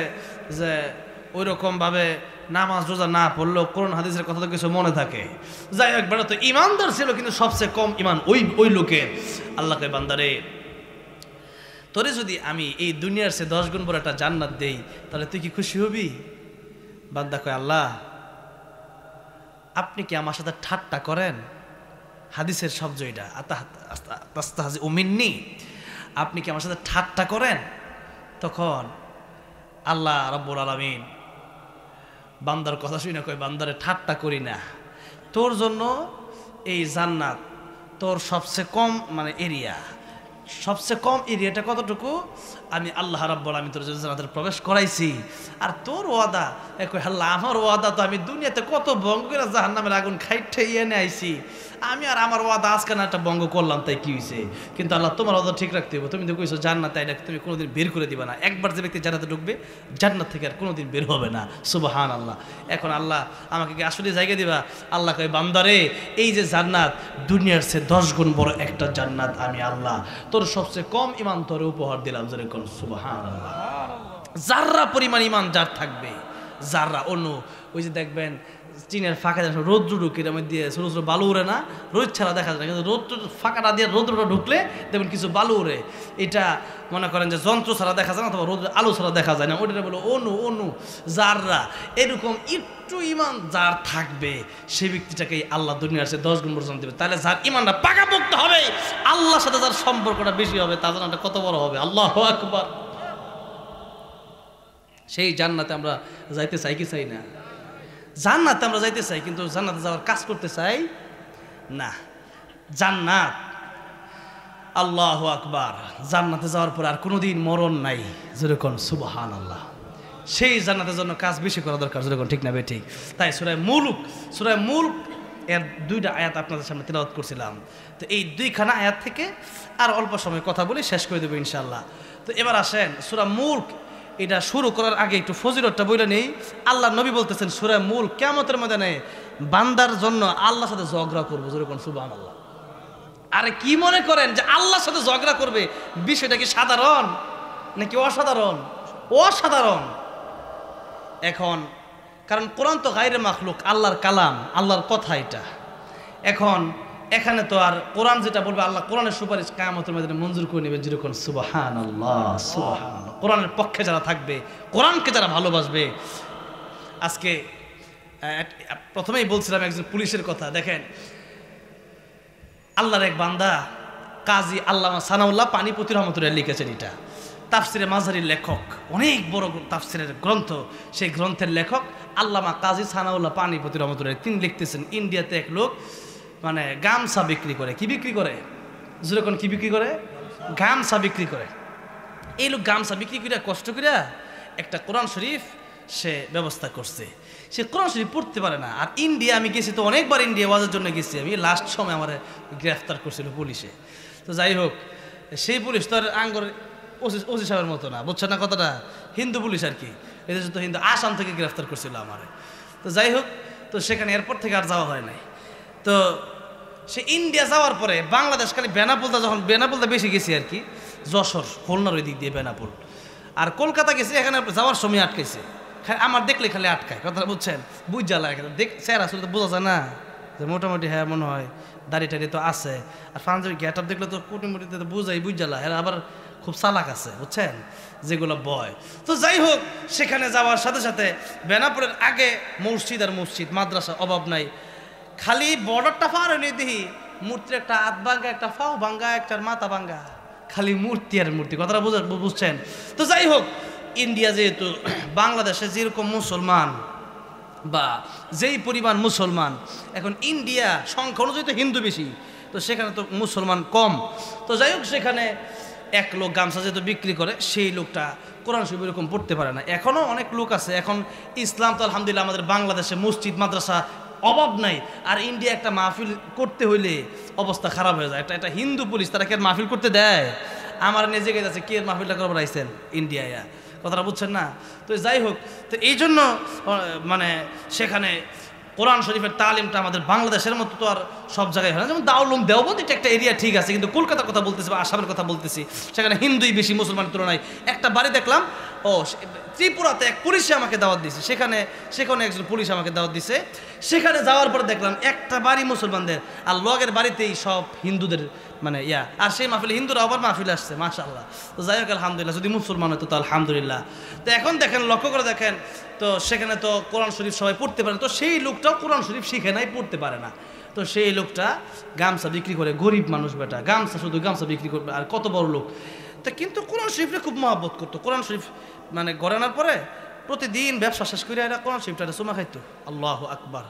যে ওই রকমভাবে নামাজ রোজা না পড়লেও কোরআন হাদিসের কথা তো কিছু মনে থাকে। যাই হোক, বেটা তো ইমানদার ছিল, কিন্তু সবচেয়ে কম ইমান ওই লোকের। আল্লাহকে, বান্দারে তোরে যদি আমি এই দুনিয়ার সে 10 গুণ বড় একটা জান্নাত দেই, তাহলে তুই কি খুশি হবি? বান্দা কয়, আল্লাহ আপনি কি আমার সাথে ঠাট্টা করেন? হাদিসের শব্দ এটা, আতাস্তাহজি উমিন্নি, আপনি কি আমার সাথে ঠাট্টা করেন? তখন আল্লাহ রাব্বুল আলামিন বান্দার কথা শুনে কই, বান্দারে ঠাট্টা করি না, তোর জন্য এই জান্নাত তোর সবচেয়ে কম মানে এরিয়া, সবচেয়ে কম এরিয়াটা কতটুকু, আমি আল্লাহ রাব্বুল আলামিন তোর জান্নাতে প্রবেশ করাইছি। আর তোর ওয়াদা কই আল্লাহ, আমার ওয়াদা তো আমি দুনিয়াতে কত ভঙ্গ করে জাহান্নামের আগুন খাইতে এনে আইছি, আমি আর আমার ওয়াদা আজকে না একটা ভঙ্গ করলাম তাই কি হয়েছে? কিন্তু আল্লাহ তোমার ওয়াদা ঠিক রাখতে হবে, তুমি তো কইছো জান্নাতে এটা তুমি কোনোদিন বের করে দিবা না, একবার যে ব্যক্তি জান্নাতে ঢুকবে জান্নাত থেকে আর কোনোদিন বের হবে না। সুবহানাল্লাহ। এখন আল্লাহ আমাকে কি আসলে জায়গা দিবা? আল্লাহ কয় বান্দারে, এই যে জান্নাত দুনিয়ার চেয়ে 10 গুণ বড় একটা জান্নাত আমি আল্লাহ তোর সবচেয়ে কম ঈমান তোরে উপহার দিলাম। যেরকম সুবহানাল্লাহ। যাররা পরিমাণ ঈমান যার থাকবে, যাররা অন্য ওই যে দেখবেন চীনের ফাঁকা রৌদ্র ঢুকে এর মধ্যে ছোটো ছোটো বালু উড়ে না, রোদ ছাড়া দেখা যায় না, কিন্তু রৌদ্র ফাঁকাটা দিয়ে রৌদ্রটা ঢুকলে দেখবেন কিছু বালু উড়ে। এটা মনে করেন যে যন্ত্র ছাড়া দেখা যায় না, অথবা রৌদ্র আলো ছাড়া দেখা যায় না, ওটা বলো অনু যাররা। এরকম একটু ইমান যার থাকবে সেই ব্যক্তিটাকে আল্লাহ দুনিয়ার সে 10 গুণ পর্যন্ত দেবে। তাহলে যার ইমানটা পাকাপোক্ত হবে, আল্লাহর সাথে যার সম্পর্কটা বেশি হবে, তার জান্নাতটা কত বড় হবে! আল্লাহু আকবার। সেই জান্নাতে আমরা যাইতে চাই কি চাই না? জান্নাতে আমরা যাইতে চাই, কিন্তু জান্নাতে যাওয়ার কাজ করতে চাই না। জান্নাত, আল্লাহু আকবার, জান্নাতে যাওয়ার পর আর কোনোদিন মরণ নাই। যেরকম সুবহানাল্লাহ। সেই জান্নাতের জন্য কাজ বেশি করা দরকার। যেরকম ঠিক না বে ঠিক? তাই সূরা মুলক এর 2টা আয়াত আপনাদের সামনে তেলাওয়াত করছিলাম। তো এই 2খানা আয়াত থেকে আর অল্প সময় কথা বলে শেষ করে দেবো ইনশাআল্লাহ। তো এবার আসেন সূরা মুলক, এটা শুরু করার আগে একটু ফজিলতটা বলে নেই। আল্লাহ নবী বলতেছেন সূরা মুলক কিয়ামতের ময়দানে বান্দার জন্য আল্লাহর সাথে ঝগড়া করবো। যেরকম সুবহানাল্লাহ। আরে কি মনে করেন যে আল্লাহর সাথে ঝগড়া করবে, বিষয়টা কি সাধারণ নাকি অসাধারণ? অসাধারণ। এখন কারণ কোরআন তো গায়রে মাখলুক, আল্লাহর কালাম, আল্লাহর কথা এটা। এখন এখানে তো আর কোরআন যেটা বলবে, আল্লাহ কোরআনের সুপারিশ কিয়ামতের ময়দানে মঞ্জুর করে নেবেন। যেরকম সুবহানাল্লাহ, সুবহানাল্লাহ। কোরআনের পক্ষে যারা থাকবে, কোরআনকে যারা ভালোবাসবে। আজকে প্রথমেই বলছিলাম একজন পুলিশের কথা। দেখেন আল্লাহর এক বান্দা কাজী আল্লামা সানাউল্লাহ পানিপতি রহমতুল্লাহ লিখেছেন। এটা তাফসিরে মাঝারির লেখক, অনেক বড় তাফসিরের গ্রন্থ। সেই গ্রন্থের লেখক আল্লামা কাজী সানাউল্লাহ পানিপতি রহমতুল্লাহ। তিনি লিখতেছেন ইন্ডিয়াতে এক লোক মানে গামছা বিক্রি করে। কি বিক্রি করে? যেরকম কি বিক্রি করে? গামছা বিক্রি করে। এই লোক গামছা বিক্রি করে কষ্ট করে একটা কোরআন শরীফ সে ব্যবস্থা করছে। সে কোরআন শরীফ পড়তে পারে না। আর ইন্ডিয়া আমি গেছি তো অনেকবার, ইন্ডিয়া ওয়াজের জন্য গেছি আমি। লাস্ট সময় আমার গ্রেফতার করছিল পুলিশে। তো যাই হোক, সেই পুলিশ তো আর আঙ্গর ওসি সাহেবের মতো না, বুঝছেন না কথাটা? হিন্দু পুলিশ আর কি, এদেশে তো হিন্দু। আসাম থেকে গ্রেফতার করছিল আমার। তো যাই হোক, তো সেখানে এয়ারপোর্ট থেকে আর যাওয়া হয় নাই। তো সে ইন্ডিয়া যাওয়ার পরে বাংলাদেশ খালি বেনাপোলটা, যখন বেনাপোলটা বেশি গেছি আর কি, যশোর খুলনার ওই দিক দিয়ে বেনাপোল। আর কলকাতা গেছি, এখানে যাওয়ার সময় আটকাইছে। আমার দেখলে খালি আটকায়, কথাটা বুঝছেন? বুঝ জ্বালা এখানে দেখ স্যার, আসলে তো বোঝা যায় না যে মোটামুটি হ্যাঁ মনে হয় দাড়ি টাড়ি তো আছে। আর পাঞ্জাবি গেট আপ দেখলে তো কুটিমুটিতে তো বুঝাই, বুঝ জ্বালা। এরা আবার খুব চালাক আছে, বুঝছেন, যেগুলো বয়। তো যাই হোক, সেখানে যাওয়ার সাথে সাথে বেনাপোলের আগে মসজিদ আর মসজিদ, মাদ্রাসা অভাব নাই। খালি বর্ডারটা পার হইলে দেখি মূর্তির একটা হাত ভাঙ্গা, একটা পাও ভাঙ্গা, একটার মাথা ভাঙ্গা, খালি মূর্তি আর মূর্তি। কথাটা বুঝছেন? তো যাই হোক, ইন্ডিয়া যেহেতু বাংলাদেশে যেরকম মুসলমান বা যেই পরিমাণ মুসলমান, এখন ইন্ডিয়া সংখ্যা অনুযায়ী তো হিন্দু বেশি, তো সেখানে তো মুসলমান কম। তো যাই হোক, সেখানে এক লোক গামছা যেহেতু বিক্রি করে, সেই লোকটা কোরআন শরীফ এরকম পড়তে পারে না। এখনও অনেক লোক আছে। এখন ইসলাম তো আলহামদুলিল্লাহ আমাদের বাংলাদেশে মসজিদ মাদ্রাসা অভাব নাই। আর ইন্ডিয়া একটা মাহফিল করতে হইলে অবস্থা খারাপ হয়ে যায়। একটা হিন্দু পুলিশ, তারা কি আর মাহফিল করতে দেয়? আমার নিজে গেছে আছে, কে মাহফিলটা করবার আইসেন ইন্ডিয়ায়, কথাটা বুঝছেন না? তো যাই হোক, তো এই জন্য মানে সেখানে কোরআন শরীফের তালিমটা আমাদের বাংলাদেশের মতো তো আর সব জায়গায় হয় না। যেমন দাউলুম দেওবন্দ এটা একটা এরিয়া ঠিক আছে, কিন্তু কলকাতার কথা বলতেছি বা আসামের কথা বলতেছি, সেখানে হিন্দুই বেশি মুসলমানের তুলনায়। একটা বাড়ি দেখলাম, ত্রিপুরাতে এক পুলিশে আমাকে দাওয়াত দিয়েছে। সেখানে একজন পুলিশ আমাকে দাওয়াত দিছে। সেখানে যাওয়ার পরে দেখলাম একটা বাড়ি মুসলমানদের, আর লগের বাড়িতেই সব হিন্দুদের মানে আর সেই মাহফিলে হিন্দুরা আবার মাহফিলে আসছে, মাশাআল্লাহ। তো যাই হোক, আলহামদুলিল্লাহ। যদি মুসলমান হতো তো আলহামদুলিল্লাহ। তো এখন দেখেন, লক্ষ্য করে দেখেন, তো সেখানে তো কোরআন শরীফ সবাই পড়তে পারে, তো সেই লোকটাও কোরআন শরীফ শিখে নাই, পড়তে পারে না। তো সেই লোকটা গামছা বিক্রি করে, গরিব মানুষ বেটা, গামছা শুধু গামছা বিক্রি করবে। আর কত বড় লোক, তো কিন্তু কোরআন শরীফে খুব মহব্বত করতো। কোরআন শরীফ মানে ঘরে আনার পরে প্রতিদিন ব্যবসা শেষ করে এরা কোরআন শরীফটা চুমা খাইতো, আল্লাহু আকবার,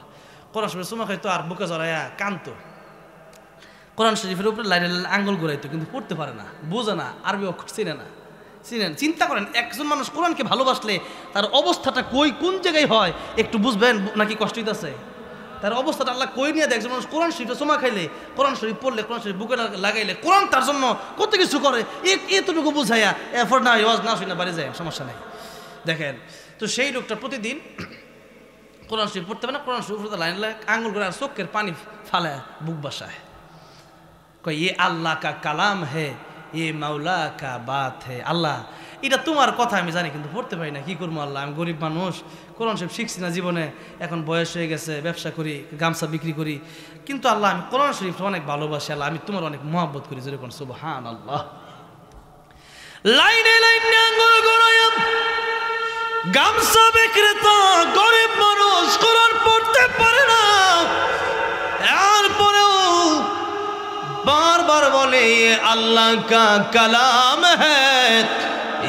কোরআন শরীফ চুমা খাইতো আর বুকে জড়াইয়া কানতো। কোরআন শরীফের উপরে লাইনে লাইনে আঙ্গুল ঘুরাইতো, কিন্তু পড়তে পারে না, বোঝে না, আরবি অক্ষর চিনে না। চিন্তা করেন, একজন মানুষ কোরআনকে ভালোবাসলে তার অবস্থাটা কোন জায়গায় হয় একটু বুঝবেন নাকি কষ্ট হইতেছে? তার অবস্থাটা আল্লাহ কই নিয়ে দেয়। একজন মানুষ কোরআন শরীফে চুমা খাইলে, কোরআন শরীফ পড়লে, কোরআন শরীফ বুকে লাগাইলে, কোরআন তার জন্য কত কিছু করে, এতটুকু বুঝাইয়া এরপর না ওয়াজ না শুনে বাড়ি যায়, সমস্যা নেই। দেখেন তো সেই লোকটা প্রতিদিন কোরআন শরীফ পড়তে পারে না, কোরআন শরীফ লাইন আঙ্গুল করে আর চোখের পানি ফালায় বুক বাসায়, কয় ये আল্লাহ কা কালাম হে, ये মাওলা কা বাত হে। আল্লাহ এটা তোমার কথা আমি জানি, কিন্তু পড়তে পারি না, কি করবো আল্লাহ, আমি গরিব মানুষ, কোরআন শরীফ শিখছি না জীবনে, এখন বয়স হয়ে গেছে, ব্যবসা করি, গামছা বিক্রি করি, কিন্তু আল্লাহ আমি কোরআন শরীফ অনেক ভালোবাসি, আল্লাহ আমি তোমার অনেক মহব্বত করি, যেরকম সুবহানাল্লাহ। লাইনে লাইনে আঙ্গুল গড়াইয়া গামছা বিক্রেতা গরিব মানুষ কোরআন পড়তে পারে না, এরপরেও বারবার বলে ये अल्लाह का कलाम है,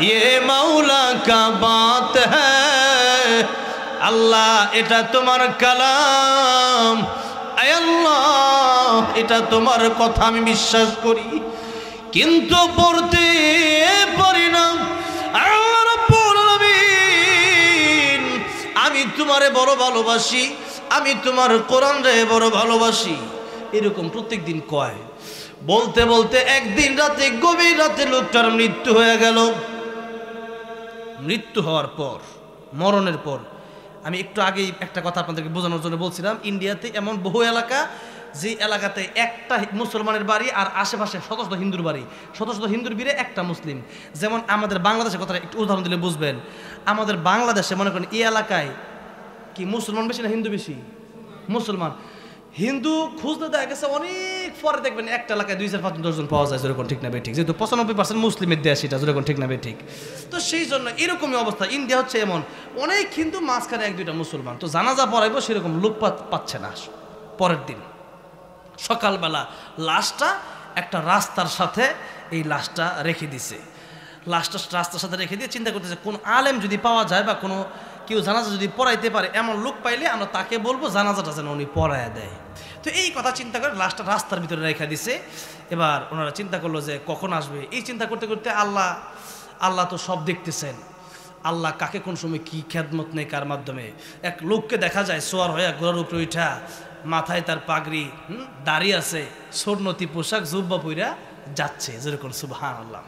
ये मौला का बात है। আল্লাহ এটা তোমার কালাম, আয় আল্লাহ এটা তোমার কথা আমি বিশ্বাস করি, কিন্তু পড়তে পারি না। আল্লাহ রাব্বুল আলামিন আমি তোমারে বড় ভালোবাসি, আমি তোমার কোরআন রে বড় ভালোবাসি, এরকম প্রত্যেক দিন কয়। বলতে বলতে একদিন রাতে, গভীর রাতে লোকটার মৃত্যু হয়ে গেল। মৃত্যু হওয়ার পর, মরণের পর, আমি একটু আগেই একটা কথা আপনাদেরকে বোঝানোর জন্য বলছিলাম, ইন্ডিয়াতে এমন বহু এলাকা, যে এলাকাতে একটা মুসলমানের বাড়ি আর আশেপাশে শত শত হিন্দুর বাড়ি, শত শত হিন্দুর ভিড়ে একটা মুসলিম। যেমন আমাদের বাংলাদেশের কথা একটু উদাহরণ দিলে বুঝবেন। আমাদের বাংলাদেশে মনে করেন এই এলাকায় কি মুসলমান বেশি না হিন্দু বেশি? মুসলমান। হিন্দু খুঁজতে দেখা গেছে অনেক পরে দেখবেন একটা এলাকায় 2-4-5 জন পাওয়া যায়, যেরকম ঠিক না বে ঠিক, যেহেতু 95% মুসলিমের দেশ এটা, যেরকম ঠিক না বে ঠিক। তো সেই জন্য এরকমই অবস্থা। ইন্ডিয়া হচ্ছে এমন, অনেক হিন্দু, মাঝখানে 1-2টা মুসলমান। তো জানাজা পড়াইবো সেরকম লোক পাচ্ছে না। পরের দিন সকালবেলা লাশটা একটা রাস্তার সাথে, এই লাশটা রেখে দিছে, লাশটা রাস্তার সাথে রেখে দিয়ে চিন্তা করতেছে কোন আলেম যদি পাওয়া যায় বা কোনো কেউ জানাজা যদি পড়াইতে পারে, এমন লোক পাইলে আমরা তাকে বলবো জানাজাটা যেন উনি পড়ায় দেয়। তো এই কথা চিন্তা করে লাশটা রাস্তার ভিতরে রেখে দিছে। এবার ওনারা চিন্তা করলো যে কখন আসবে। এই চিন্তা করতে করতে আল্লাহ তো সব দেখতেছেন, আল্লাহ কাকে কোন সময় কি খেদমত নেই কার মাধ্যমে। এক লোককে দেখা যায় সোয়ার হয়ে ঘোড়ার উপরে উঠা, মাথায় তার পাগড়ি, দাড়ি আছে, সুন্নতি পোশাক, জুব্বা পইরা যাচ্ছে, যেরকম সুবহানাল্লাহ।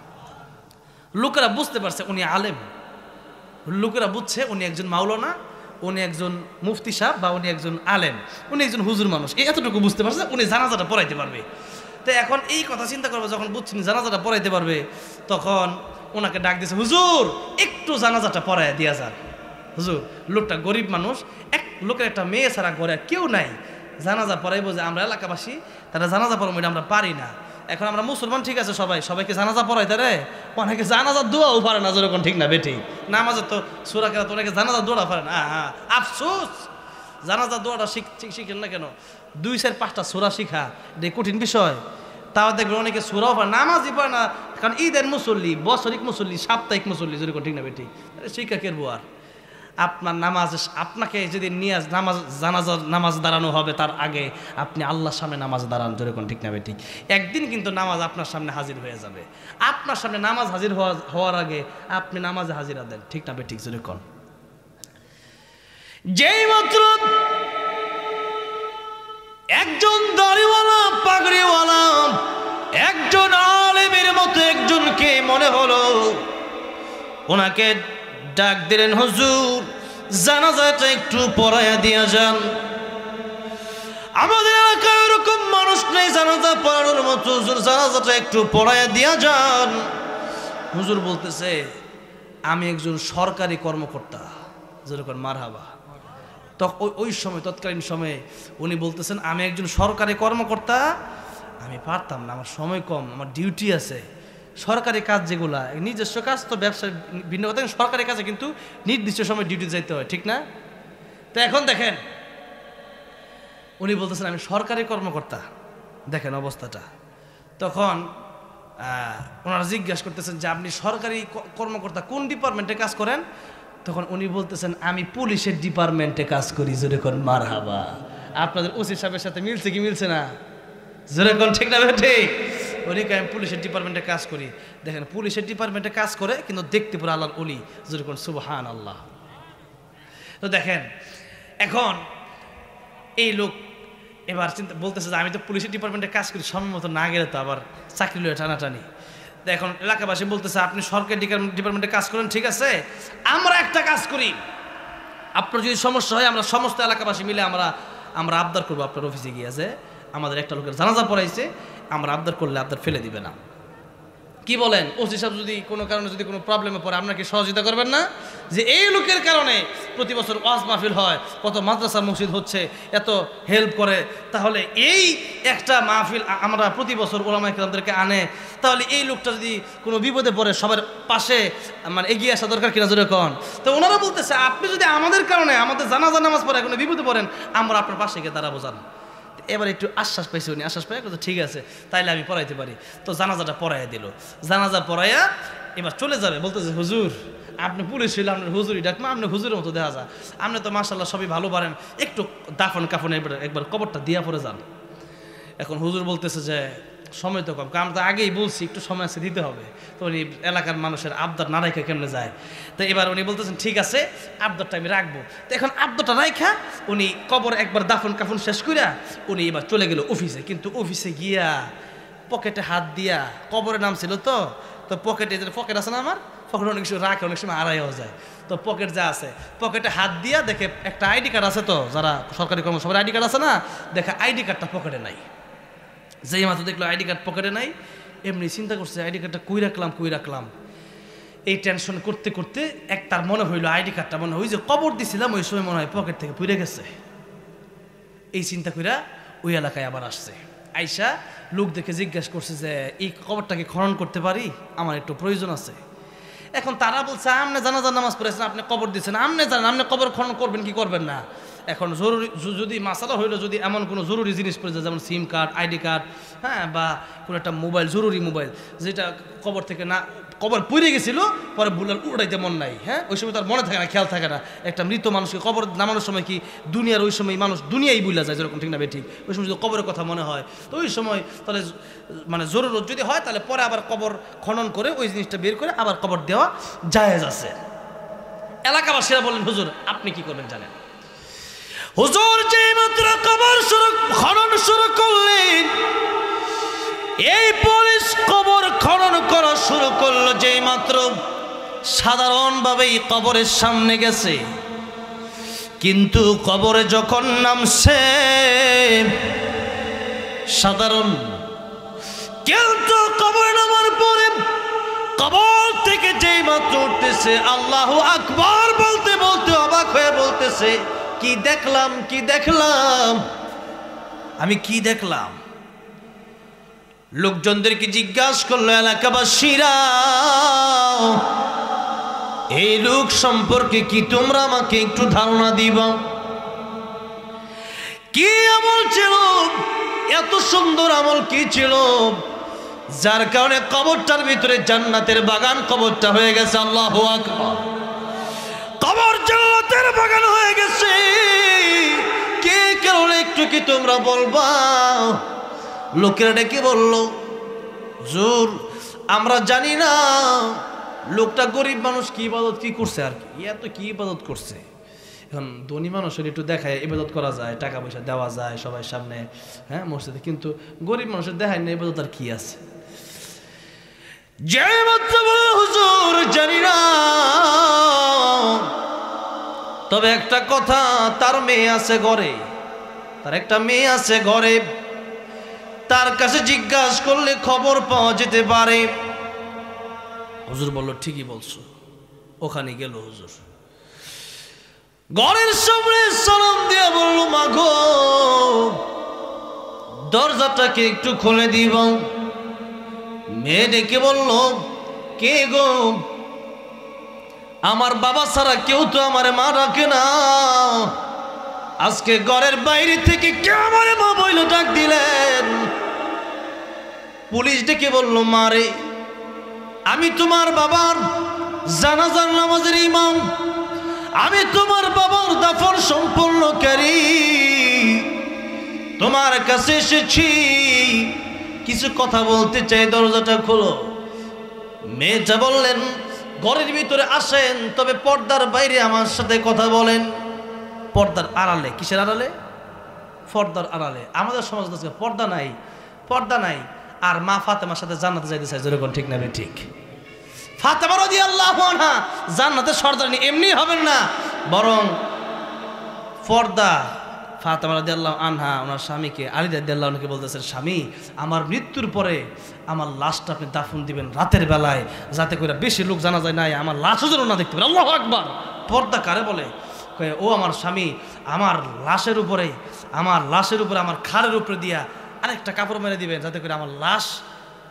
লোকেরা বুঝতে পারছে উনি আলেম, লোকেরা বুঝছে উনি একজন মাওলানা, উনি একজন মুফতি সাহেব, বা উনি একজন আলেম, উনি একজন হুজুর মানুষ। এতটুকু বুঝতে পারছে উনি জানাজাটা পড়াইতে পারবে। তো এখন এই কথা চিন্তা করবে, যখন বুঝছেন জানাজাটা পড়াইতে পারবে, তখন ওনাকে ডাক দিয়েছে, হুজুর একটু জানাজাটা পড়াইয়া দিয়া যান। হুজুর, লোকটা গরিব মানুষ, এক লোকের একটা মেয়ে ছাড়া ঘরে কেউ নাই, জানাজা পড়াইবো যে আমরা এলাকাবাসী, তারা জানাজা পড়াবো এটা আমরা পারি না। এখন আমরা মুসলমান ঠিক আছে, সবাইকে জানাজা পড়াইতে রে, অনেকে জানাজার দোয়াও পারে না, যেরকম ঠিক না বেঠিক। নামাজে তো সূরা কেরাত, অনেকে জানাজার দোয়াটা পারে না। আফসোস, জানাজার দোয়াটা শিখেন না কেন? 2-4-5টা সূরা শিখা এটা কঠিন বিষয়। তাও দেখবেন অনেকে সূরাও পারে, নামাজই পারে না, কারণ ঈদের মুসল্লি, বছরিক মুসল্লি, সাপ্তাহিক মুসল্লি, যেরকম ঠিক না বেঠিক। শিক্ষা কেরবো আর আপনার নামাজ, আপনাকে যেদিন নিয়ে জানাজার নামাজ দাঁড়ানো হবে তার আগে আপনি আল্লাহর সামনে নামাজ দাঁড়ান, যেরকম ঠিক না ঠিক। একদিন কিন্তু নামাজ আপনার সামনে হাজির হয়ে যাবে, আপনার সামনে নামাজ হাজির হওয়ার আগে আপনি নামাজে হাজিরা দেন, ঠিক না ঠিক? যেরকম যেই মাত্র একজন দাড়িওয়ালা, পাগড়িওয়ালা, একজন আলেমের মতো একজনকে মনে হলো, ওনাকে ডাক দিলেন, হুজুর জানাজাটা একটু পড়াইয়া দিয়া যান। আমাদের এলাকায় এরকম মানুষ নেই জানাজা পড়ানোর মতো, হুজুর জানাজাটা একটু পড়াইয়া দিয়া যান। হুজুর বলতেছে, আমি একজন সরকারি কর্মকর্তা, যেরকম মারহাবা। ওই সময়, তৎকালীন সময়ে উনি বলতেছেন, আমি একজন সরকারি কর্মকর্তা, আমি পারতাম না, আমার সময় কম, আমার ডিউটি আছে। সরকারি কাজ যেগুলা নিজস্ব কাজ তো ব্যবসায় ভিন্ন কথা, সরকারি কাজে কিন্তু নির্দিষ্ট সময় ডিউটি যাইতে হয়, ঠিক না? তো এখন দেখেন উনি বলতেছেন আমি সরকারি কর্মকর্তা, দেখেন অবস্থাটা। তখন ওনারা জিজ্ঞাসা করতেছেন যে আপনি সরকারি কর্মকর্তা কোন ডিপার্টমেন্টে কাজ করেন? তখন উনি বলতেছেন আমি পুলিশের ডিপার্টমেন্টে কাজ করি। জোরে কোন মারহাবা। আপনাদের ওসি সাহেবের সাথে মিলছে কি মিলছে না? জোরে কোন ঠিক না ঠিক? উনি আমি পুলিশের ডিপার্টমেন্টে কাজ করি। দেখেন পুলিশের ডিপার্টমেন্টে কাজ করে কিন্তু দেখতে পুরো আল্লাহর ওলি। জোরে কোন সুবহানাল্লাহ। তো দেখেন এখন এই লোক এবার চিন্তা বলতেছে যে আমি তো পুলিশের ডিপার্টমেন্টে কাজ করি, সময় মতো না গেলে তো আবার চাকরি লয়ে টানাটানি। এখন এলাকাবাসী বলতেছে আপনি সরকারি ডিপার্টমেন্টে কাজ করেন, ঠিক আছে, আমরা একটা কাজ করি, আপনার যদি সমস্যা হয় আমরা সমস্ত এলাকাবাসী মিলে আমরা আবদার করবো আপনার অফিসে গিয়ে যে আমাদের একটা লোকের জানাজা পড়াইছে, আমরা আবদার করলে আবদার ফেলে দিবে না। কি বলেন? ওসি সাহেব যদি কোনো কারণে যদি কোনো প্রবলেমে পড়ে আপনাকে সহযোগিতা করবেন না? যে এই লোকের কারণে প্রতি বছর ওয়াজ মাহফিল হয়, কত মাদ্রাসা মসজিদ হচ্ছে, এত হেল্প করে, তাহলে এই একটা মাহফিল আমরা প্রতি বছর ওলামায়ে কেরামদেরকে আনে, তাহলে এই লোকটা যদি কোনো বিপদে পড়ে সবার পাশে মানে এগিয়ে আসা দরকার কিনা জোরে কন। তো ওনারা বলতেছে আপনি যদি আমাদের কারণে আমাদের জানাজা নামাজ পড়ে কোনো বিপদে পড়েন আমরা আপনার পাশে গিয়ে দাঁড়াবো। জান এবার একটু আশ্বাস পাইছে উনি, আশ্বাস পাই ঠিক আছে তাইলে আমি পড়াইতে পারি। তো জানাজাটা পড়াইয়া দিল। জানাজা পড়াইয়া এবার চলে যাবে, বলতেছে হুজুর আপনি পুলিশ হইলে আপনার হুজুরই ডাকমা, আপনি হুজুরের মতো দেখা যায়, আপনি তো মাশাআল্লাহ সবই ভালো পারেন, একটু দাফন কাফনে একবার কবরটা দিয়া পরে যান। এখন হুজুর বলতেছে যে সময় তো কম, কারণ তো আগেই বলছি একটু সময় আছে দিতে হবে। তো উনি এলাকার মানুষের আবদার না রাখা কেমনে যায়, তো এবার উনি বলতেছেন ঠিক আছে আবদারটা আমি রাখবো। তো এখন আবদারটা রাখা উনি কবর একবার দাফন কাফন শেষ করিয়া উনি এবার চলে গেল অফিসে। কিন্তু অফিসে গিয়া পকেটে হাত দিয়া, কবরের নাম ছিল তো, তো পকেটে যে পকেট আছে না আমার, পকেটে অনেক কিছু রাখে, অনেক সময় আড়াইও যায়, তো পকেট যা আছে পকেটে হাত দিয়া দেখে একটা আইডি কার্ড আছে, তো যারা সরকারি কর্ম সবার আইডি কার্ড আছে না, দেখে আইডি কার্ডটা পকেটে নাই। যেই মাত্র দেখলো আইডি কার্ড পকেটে নাই, এমনি চিন্তা করছে আইডি কার্ডটা কই রাখলাম। এই টেনশন করতে করতে তার মনে হইলো আইডি কার্ডটা মনে হয় ওই যে কবর দিছিলাম ওই সময় মনে হয় পকেট থেকে পুড়ে গেছে। এই চিন্তা কইরা ওই এলাকায় আবার আসছে। আইসা লোক দেখে জিজ্ঞাসা করছে যে এই কবরটাকে খনন করতে পারি, আমার একটু প্রয়োজন আছে। এখন তারা বলছে আপনি জানাজার নামাজ পড়েছেন, আপনি কবর দিচ্ছেন, আপনি জানেন আপনি কবর খনন করবেন কি করবেন না। এখন জরুরি যদি মাসালা হইলো যদি এমন কোনো জরুরি জিনিস পড়ে যায়, যেমন সিম কার্ড, আইডি কার্ড, হ্যাঁ, বা কোনো একটা মোবাইল, জরুরি মোবাইল যেটা কবর থেকে না কবর পুড়ে গেছিল, পরে ভুল উড়াইতে মন নাই, হ্যাঁ, ওই সময় তার মনে থাকে না, খেয়াল থাকে না। একটা মৃত মানুষকে কবর নামানোর সময় কি দুনিয়ার ওই সময় মানুষ দুনিয়াই ভুলা যায়, যেরকম ঠিক না ঠিক, ওই সময় যদি কবরের কথা মনে হয় তো ওই সময় তাহলে মানে জরুরত যদি হয় তাহলে পরে আবার কবর খনন করে ওই জিনিসটা বের করে আবার কবর দেওয়া জায়েজ আছে। এলাকাবাসীরা বললেন হুজুর আপনি কি করবেন জানেন? হুজুর যেই মাত্র কবর খনন শুরু করলেন, এই পুলিশ কবর খনন করা শুরু করলো, যেই মাত্র সাধারণভাবেই কবরের সামনে গেছে, কিন্তু কবরে যখন নামছে সাধারণ, কিন্তু কবরে নামার পরে কবর থেকে যেই মাত্র উঠতেছে আল্লাহু আকবার বলতে বলতে অবাক হয়ে বলতেছে কি দেখলাম আমি কি দেখলাম। লোকজনদেরকে জিজ্ঞাসা করলো এলাকাবাসীরা এই লোক সম্পর্কে কি তোমরা আমাকে একটু ধারণা দিবা, কি আমল ছিল, এত সুন্দর আমল কি ছিল যার কারণে কবরটার ভিতরে জান্নাতের বাগান কবরটা হয়ে গেছে। আল্লাহু আকবার, কবর জান্নাতের বাগান হয়ে গেছে, কে কারণে একটু কি তোমরা বলবা? লোকেরা ডেকে বলল হুজুর আমরা জানি না, লোকটা গরিব মানুষ কি ইবাদত কি করছে, আর কি এত কি ইবাদত করছে। এখন ধনী মানুষের একটু দেখায় ইবাদত করা যায়, টাকা পয়সা দেওয়া যায় সবার সামনে, হ্যাঁ, মসজিদে, কিন্তু গরিব মানুষের দেখায় না ইবাদত আর কি আছে। যে মাত্র বলে হুজুর জানি না, তবে একটা কথা, তার মেয়ে আছে ঘরে, তার একটা মেয়ে আছে ঘরে, তার কাছে জিজ্ঞাসা করলে খবর পাওয়া যেতে পারে। হুজুর বলল ঠিকই বলছো। ওখানে গেল হুজুর, ঘরের সামনে সালাম দিয়া বলল মা গো দরজাটাকে একটু খুলে দিব। মেয়ে ডেকে বলল কে গো? আমার বাবা ছাড়া কেউ তো আমার মা ডাকে না, আজকে ঘরের বাইরে থেকে কে আমার মা বইল ডাক দিলেন? পুলিশ ডেকে বলল, মারে আমি তোমার বাবার জানাজার নামাজের ইমাম, আমি তোমার বাবার দাফন সম্পূর্ণকারী, তোমার কাছে এসেছি, কিছু কথা বলতে চাই, দরজাটা খোলো। মেয়েটা বললেন, ঘরের ভিতরে আসেন, তবে পর্দার বাইরে আমার সাথে কথা বলেন। পর্দার আড়ালে, কিসের আড়ালে? পর্দার আড়ালে। আমাদের সমাজ পর্দা নাই, পর্দা নাই। আর মা ফাতেমার সাথে জান্নাতে যাইতে চাই, যেরকম ঠিক না ঠিক? ফাতেমা রাদিয়াল্লাহু আনহা জান্নাতের সর্দারনি এমনি হবেন না, বরং পর্দা। ফাতেমা রাদিয়াল্লাহু আনহা ওনার স্বামীকে, আলী রাদিয়াল্লাহু আনহুকে বলতেছেন, স্বামী আমার মৃত্যুর পরে আমার লাশটা আপনি দাফন দিবেন রাতের বেলায়, যাতে করে বেশি লোক জানা যায় নাই, আমার লাশও যেন না দেখতে পারে। আল্লাহু আকবার। পর্দা কারে বলে? ও আমার স্বামী আমার লাশের উপরে, আমার খাড়ের উপরে দিয়া আরেকটা কাপড় মেরে দিবেন, যাতে করে আমার লাশ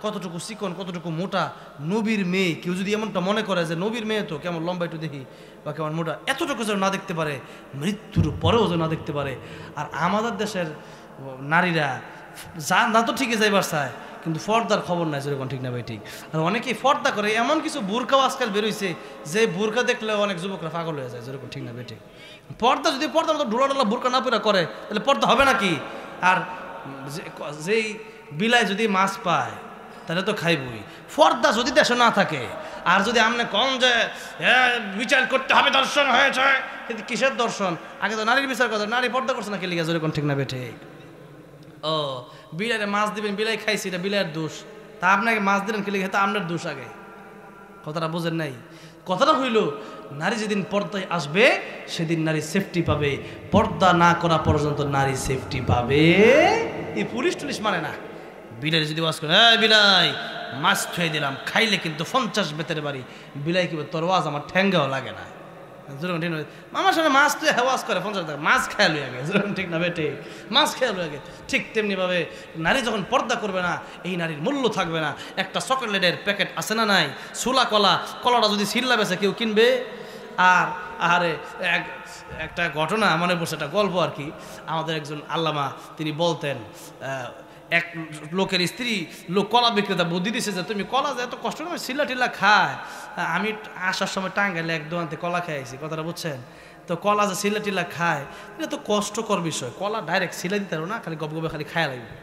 কতটুকু চিকন, কতটুকু মোটা, নবীর মেয়ে, কেউ যদি এমনটা মনে করে যে নবীর মেয়ে তো কেমন লম্বা একটু দেখি বা কেমন মোটা, এতটুকু যেন না দেখতে পারে, মৃত্যুর পরেও যেন না দেখতে পারে। আর আমাদের দেশের নারীরা না তো ঠিকই যাইবার চায়, কিন্তু পর্দার খবর নাই, যেরকম ঠিক না ভাই ঠিক? আর অনেকেই পর্দা করে, এমন কিছু বোরকাও আজকাল বেরোইছে যে বোরকা দেখলে অনেক যুবকরা পাগল হয়ে যায়, যেরকম ঠিক না ভাই ঠিক? পর্দা যদি পর্দার মতো ঢোলা ঢোলা বোরকা না পুরা করে, তাহলে পর্দা হবে নাকি? আর যেই বিলায় যদি মাছ পায় তাহলে তো খাইবই। পর্দা যদি দেশে না থাকে, আর যদি আপনি কম যে বিচার করতে হবে, দর্শন হয়েছে, কিন্তু কিসের দর্শন? আগে তো নারীর বিচার করতে, নারী পর্দা করছে না কে লিগা, যেরকম ঠিক না ভাই ঠিক? ও বিলাইরে মাছ দিবেন, বিলাই খাইছি, এটা বিলাইয়ের দোষ, তা আপনাকে মাছ দিলেন কে লিগা, তা আপনার দোষ। আগে কথাটা বোঝেন নাই? কথাটা হইল, নারী যেদিন পর্দায় আসবে সেদিন নারী সেফটি পাবে, পর্দা না করা পর্যন্ত নারী সেফটি পাবে। এই পুলিশ টুলিশ মানে না। বিলাই যদি ওয়াজ করে, বিলাই মাছ থুয়ে দিলাম, খাইলে কিন্তু 50 বেতের বাড়ি, বিলাই কি তোর ওয়াজ আমার ঠ্যাঙ্গাও লাগে না, আমার সামনে মাছ তুই ওয়াজ করে 50 টাকা, মাছ খেয়াল হয়ে আগে, ঠিক না বেটে? মাছ খেয়াল হয়ে আগে। ঠিক তেমনিভাবে নারী যখন পর্দা করবে না, এই নারীর মূল্য থাকবে না। একটা চকলেটের প্যাকেট আছে না নাই, সুলা কলা, কলাটা যদি সিল্লা বেছে কেউ কিনবে? আর আরে একটা ঘটনা মনে পড়ছে, একটা গল্প আর কি। আমাদের একজন আল্লামা তিনি বলতেন, এক লোকের স্ত্রী কলা বিক্রেতা বুদ্ধি দিছে যে তুমি কলা যে এত কষ্ট করে সিল্লা টিল্লা খায়, আমি আসার সময় টাঙ্গাইলে এক দোকানতে কলা খাইছি, কথাটা বুঝছেন তো? কলা যে সিল্লা টিল্লা খায়, এটা তো কষ্টকর বিষয়, কলা ডাইরেক্ট সিলা দিতে পারো না, খালি গপ গপে খালি খায়া লাগবে।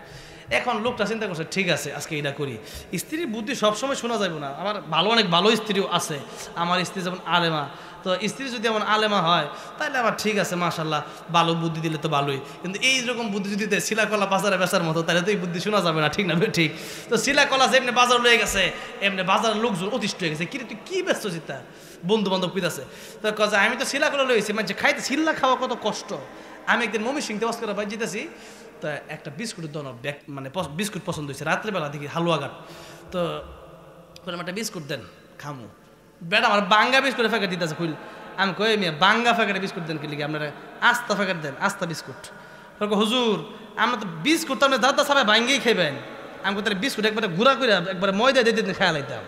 এখন লোকটা চিন্তা করছে, ঠিক আছে আজকে এটা করি। স্ত্রীর বুদ্ধি সবসময় শোনা যাবে না, আমার অনেক ভালো স্ত্রীও আছে। আমার স্ত্রী যেমন আলেমা, তো স্ত্রী যদি এমন আলেমা হয় তাহলে আবার ঠিক আছে, মাশাল্লাহ, ভালো বুদ্ধি দিলে তো ভালোই। কিন্তু এই রকম বুদ্ধি যদি দেয় শিলাকলা বাজারে বেচার মতো, তাহলে তো এই বুদ্ধি শোনা যাবে না, ঠিক না ঠিক? তো শিলাকলা যেমনি বাজার লয়ে গেছে, এমনি বাজারের লোকজন অতিষ্ঠ হয়ে গেছে, কি তুই কি ব্যস্ত চিন্তা, বন্ধু বান্ধব পিতাছে। তো কাজে আমি তো শিলাকলা লয়েছি, মানে খাইতে শিল্লা খাওয়া কত কষ্ট। আমি একদিন মমি সিংতে বাস করে বাই যেতেছি, তো একটা বিস্কুটের দোকান, মানে বিস্কুট পছন্দ হয়েছে, রাত্রেবেলা দেখি হালুয়াঘাট, তো একটা বিস্কুট দেন খামু। বেটা আমার বাঙ্গা বিস্কুটের প্যাকেট দিতেছে খুল, আমি কই মিয়া বাঙ্গা প্যাকেটে বিস্কুট দেন কি লিখে, আপনারা আস্তা প্যাকেট দেন, আস্তা বিস্কুট। হুজুর আমরা তো বিস্কুট তো আপনি দাদা সাবাই ভাঙ্গেই খাইবেন, আমি কোথায় বিস্কুট একবারে ঘুরা করে একবারে ময়দা দিয়ে দিতে খেয়াল লাইতাম।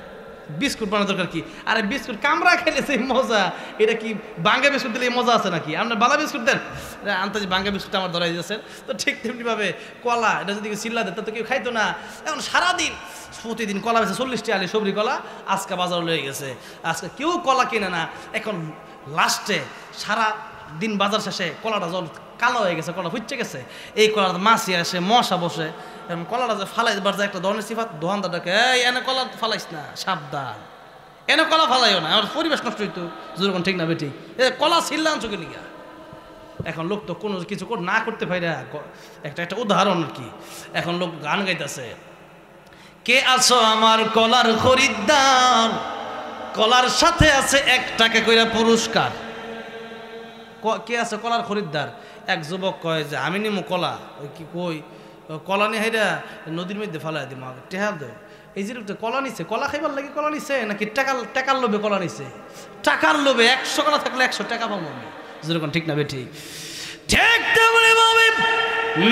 বিস্কুট বানানোর দরকার কি? আরে বিস্কুট কামড়া খাইলে সেই মজা, এটা কি বাঙ্গা বিস্কুট দিলে মজা আছে নাকি? আপনার বালা বিস্কুট দেন, আনতে বাঙ্গা বিস্কুট আমার ধরাই দিয়েছেন। তো ঠিক তেমনিভাবে কলা, এটা যদি চিল্লা দেন তো কেউ খাইতো না। এখন সারাদিন প্রতিদিন কলা বেছে 40 টাকা সবরি কলা, আজকে বাজার লয়ে গেছে, আজকে কেউ কলা কিনে না। এখন লাস্টে সারা দিন বাজার শেষে কলাটা জল কালো হয়ে গেছে, কলা ফুটছে গেছে, এই কলাটা মাছি আসে, মশা বসে, এখন কলাটা যে ফালাইবার যায় একটা ধরনের সিফাত, দোকানদারটাকে এই এনে কলা ফালাইস না, সাবধান, এনে কলা ফালাইও না, আমার পরিবেশ নষ্ট হইতো, যেরকম ঠিক না বেঠিক, কলা ছিল্লা আনছো লিগা। এখন লোক তো কোনো কিছু না করতে পারে, একটা উদাহরণ আর কি। এখন লোক গান গাইতেছে, কে আছো আমার কলার খরিদ্দার, কলার সাথে আছে 1 টাকা কইরা পুরস্কার। কে আছে কলার খরিদ্দার? এক যুবক কয় যে আমি নিমু কলা। ওই কি কই, কলা নিয়ে হাইরা নদীর মধ্যে ফালাই দিম, টেহা দেও। এই যে লোকটা কলা নিছে, কলা খাইবার লাগে কলা নিছে নাকি টাকার লোভে কলা নিছে? টাকার লোভে, 100 কলা থাকলে 100 টাকা পাবো আমি, যেরকম ঠিক না বেঠি? ঠিক তেমনি ভাবে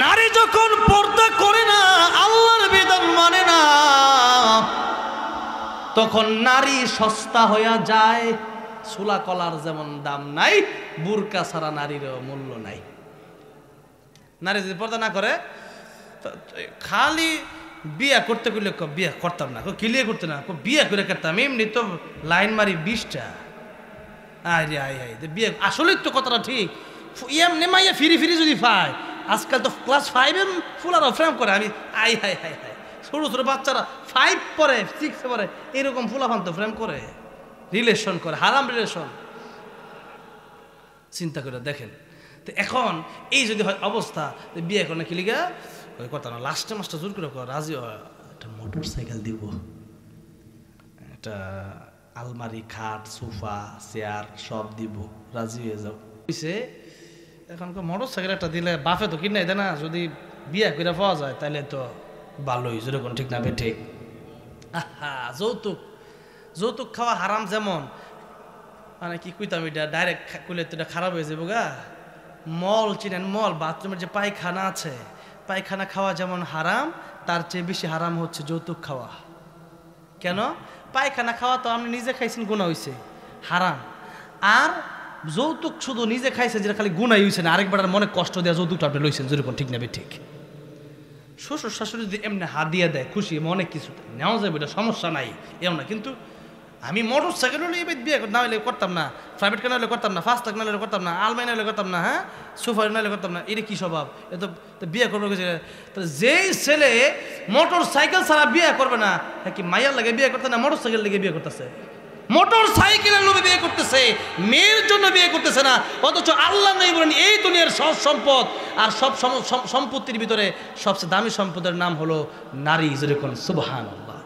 নারী যখন পর্দা করে না, আল্লাহর বিধান মানে না, তখন নারী সস্তা হইয়া যায়। সুলা কলার যেমন দাম নাই, বুরকা ছাড়া নারীরও মূল্য নাই। নারী যদি পর্দা না করে, খালি বিয়া করতে করলে বিয়া করতাম না, ক্লিয়ার করতে না, বিয়া করে করতাম, এমনি তো লাইন মারি 20টা। আরে আয় আয় বিয়ে আসলেই তো কথাটা ঠিক। এমনি মাইয়া ফিরি ফিরি যদি পায়, আজকাল তো ক্লাস 5 ফুলারাও ফ্রেম করে। আমি আই হাই হাই হাই, ছোটো ছোটো বাচ্চারা 5 পড়ে 6 পড়ে, এরকম ফুলাফান তো ফ্রেম করে, রিলেশন করে, হারাম রিলেশন। চিন্তা করে দেখেন। তো এখন এই যদি হয় অবস্থা, বিয়ে করে কি লিগা ওই কথা না, লাস্টে মাস্টার জোর করে রাজি হয়, একটা মোটর সাইকেল দিব, একটা আলমারি, খাট, সোফা, চেয়ার সব দিব, রাজি হয়ে যাও। এখন মোটর সাইকেল একটা দিলে বাপে তো কিনে দেয় না, যদি বিয়ে করে পাওয়া যায় তাহলে তো ভালোই, যেরকম ঠিক না ঠিক। আহা, যৌতুক যৌতুক খাওয়া হারাম, যেমন মানে কি কইতাম, এটা ডাইরেক্ট করলে তো এটা খারাপ হয়ে যাবো গা। মল চিনেন, মল বাথরুমের যে পায়খানা আছে, পায়খানা খাওয়া যেমন হারাম, তার চেয়ে বেশি হারাম হচ্ছে যৌতুক খাওয়া। কেন? পায়খানা খাওয়া তো আপনি নিজে খাইছেন, গুনাহ হইছে, হারাম। আর যৌতুক শুধু নিজে খাইছেন, যেটা খালি গুনাহ হইছে না, আরেকবার মনে কষ্ট দেওয়া যৌতুকটা আপনি লইছেন, যেরকম ঠিক নেবে ঠিক। শ্বশুর শাশুড়ি যদি এমনি হাদিয়া দেয়, খুশি মনে কিছু নেওয়া যাবে, এটা সমস্যা নাই, এমন না। কিন্তু আমি মোটর সাইকেল হলে বিয়ে না হলে করতাম না, প্রাইভেট কার হলে করতাম না, ফার্স্ট টাক না হলে করতাম না, আলমাই না হলে করতাম না, হ্যাঁ সোফা না হলে করতাম না। এটা কি স্বভাব? এ তো বিয়ে করবো। যেই ছেলে মোটর সাইকেল ছাড়া বিয়ে করবে না, হ্যাঁ কি মাইয়ার লাগে বিয়ে করতে না, মোটর সাইকেল লেগে বিয়ে করতেছে, মোটর সাইকেলের লোভে বিয়ে করতেছে, মেয়ের জন্য বিয়ে করতেছে না। অথচ আল্লাহ নাই বলেন এই দুনিয়ার সব সম্পদ আর সব সম্পত্তির ভিতরে সবচেয়ে দামি সম্পদের নাম হলো নারী, যেরকম সুবহানাল্লাহ।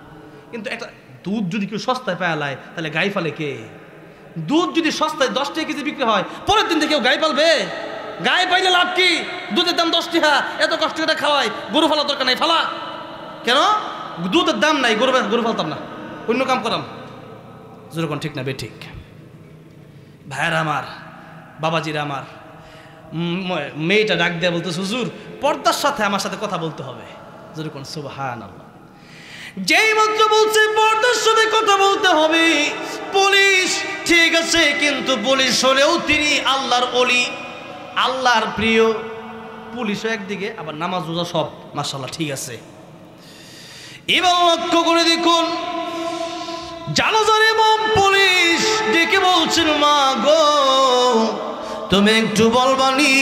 কিন্তু একটা দুধ যদি কেউ সস্তায় পালায়, তাহলে গাই ফালে কে? দুধ যদি সস্তায় 10 টাকা কেজি বিক্রি হয়, পরের দিন থেকে কেউ গাই পালবে? গাই পাইলে লাভ কি? দুধের দাম 10 টাকা, এত কষ্ট করে খাওয়াই, গরু ফালার দরকার নাই, ফালা। কেন? দুধের দাম নাই, গরু ফালতাম না, অন্য কাম করাম, যেরকম ঠিক না বে ঠিক। ভাইয়ারা আমার, বাবাজিরা আমার, মেয়েটা ডাক দেয়া বলতে, হুজুর পর্দার সাথে আমার সাথে কথা বলতে হবে, যেরকম সুবহানাল্লাহ। যেই মাত্র বলছে পর্দার সাথে কথা বলতে হবে, পুলিশ ঠিক আছে, কিন্তু পুলিশ হলেও তিনি আল্লাহর ওলি, আল্লাহর প্রিয়। পুলিশও একদিকে, আবার নামাজ রোজা সব মাশাআল্লাহ ঠিক আছে। এবার লক্ষ্য করে দেখুন, জানাজার ইমাম পুলিশ ডেকে বলছেন, মা গো তুমি একটু বলবানি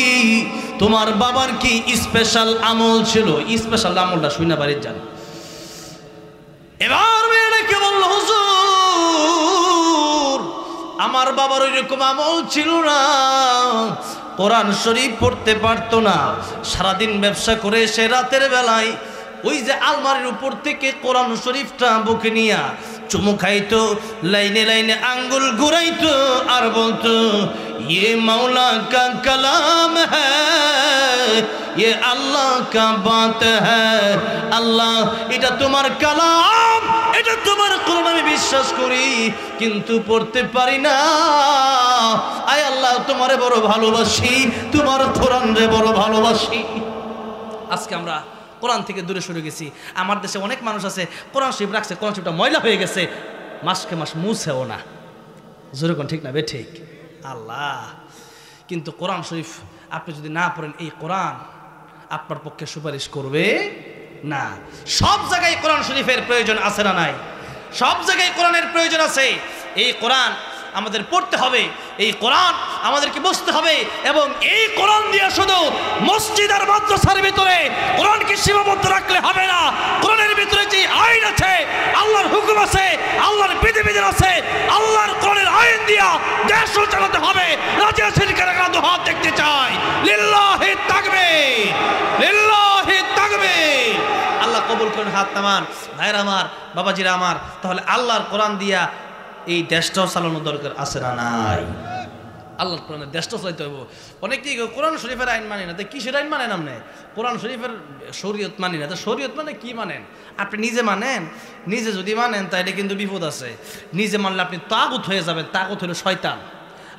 তোমার বাবার কি স্পেশাল আমল ছিল? স্পেশাল আমলটা শুনে বাড়ির যান। এবার মেয়ে ডেকে বলল, হুজুর আমার বাবার ওই রকম আমল ছিল না, কোরআন শরীফ পড়তে পারতো না, সারাদিন ব্যবসা করে সে রাতের বেলায় ওই যে আলমারির উপর থেকে কোরআন শরীফটা বুকে নিয়া চুমু খাইতো, লাইনে লাইনে আঙ্গুল ঘুরাইতো আর বলতো, ये मौला का कलाम है, ये अल्लाह का बात है। আল্লাহ এটা তোমার কালাম, এটা তোমার কোরআন, আমি বিশ্বাস করি কিন্তু পড়তে পারি না। আয় আল্লাহ তোমারে বড় ভালোবাসি, তোমার কোরআনরে বড় ভালোবাসি। আজকে আমরা কোরআন থেকে দূরে সরে গেছি। আমার দেশে অনেক মানুষ আছে কোরআন শরীফ রাখছে, কোরআন শরীফটা ময়লা হয়ে গেছে, মাসকে মাস মুছেও না, যেরকম ঠিক না বে ঠিক। আল্লাহ, কিন্তু কোরআন শরীফ আপনি যদি না পড়েন, এই কোরআন আপনার পক্ষে সুপারিশ করবে না। সব জায়গায় কোরআন শরীফের প্রয়োজন আছে না নাই? সব জায়গায় কোরআনের প্রয়োজন আছে। এই কোরআন আমাদের পড়তে হবে, এই কোরআন আমাদেরকে বুঝতে হবে, এবং এই কোরআন দিয়ে শুধু মসজিদ আর মাদ্রাসার ভিতরে কোরআনকে সীমাবদ্ধ রাখলে হবে না। কোরআনের ভিতরে যে আইন আছে, আল্লাহর হুকুম আছে, আল্লাহর বিধিবিধান আছে, আল্লাহর কোরআনের আইন দিয়া দেশ চালাতে হবে। রাজি আছেন কারা? দু হাত দেখতে চাই। লিল্লাহি তাকবীর, লিল্লাহি তাকবীর। আল্লাহ কবুল করেন, হাত নামান। ভাইরা আমার, বাবাজিরা আমার, তাহলে আল্লাহর কোরআন দিয়া এই দেশটাও চালানোর দরকার আছে না নাই? আল্লাহর কোরআনের দেশটা চালাইতে হবে। অনেকেই কোরআন শরীফের আইন মানি না, তো কিসের আইন মানেন আপনি? কোরআন শরীফের শরীয়ত মানি না, তো শরীয়ত মানে কি মানেন? আপনি নিজে মানেন? নিজে যদি মানেন তাহলে কিন্তু বিপদ আছে। নিজে মানলে আপনি তাগুত হয়ে যাবেন। তাগুত হলো শয়তান,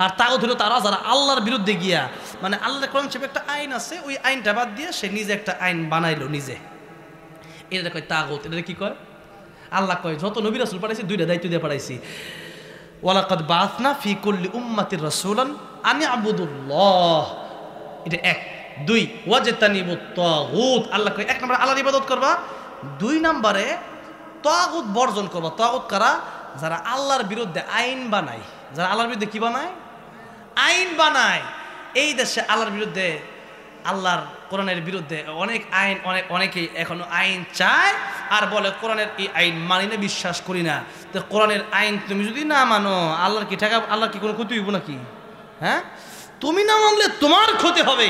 আর তাগুত হলো তারা যারা আল্লাহর বিরুদ্ধে গিয়া, মানে আল্লাহর কোরআন শরীফে একটা আইন আছে, ওই আইনটা বাদ দিয়ে সে নিজে একটা আইন বানাইলো নিজে, এটা কয় তাগুত। এটা কি কয়? আল্লাহ কয় যত নবী রাসূল পাঠাইছি, দুইটা দায়িত্ব দিয়ে পাঠাইছি। ওয়ালাকাদ বাআসনা ফি কুল্লি উম্মাতির রাসূলান আন ইবুদুল্লাহ, এটা 1। 2 ওয়াজতানিবুত তাগুত। আল্লাহ কয় 1 নম্বর আল্লাহর ইবাদত করবা, 2 নম্বরে তাগুত বর্জন করবা। তাগুত কারা? যারা আল্লাহর বিরুদ্ধে আইন বানায়। যারা আল্লাহর বিরুদ্ধে কি বানায়? আইন বানায়। এই দেশে আল্লাহর বিরুদ্ধে, আল্লাহর কোরআনের বিরুদ্ধে অনেক আইন, অনেকেই এখনো আইন চায় আর বলে কোরআনের এই আইন মানি না, বিশ্বাস করি না। তো কোরআনের আইন তুমি যদি না মানো, আল্লাহর কি টাকা, আল্লাহর কি কোনো ক্ষতি হইব নাকি? হ্যাঁ, তুমি না মানলে তোমার ক্ষতি হবে।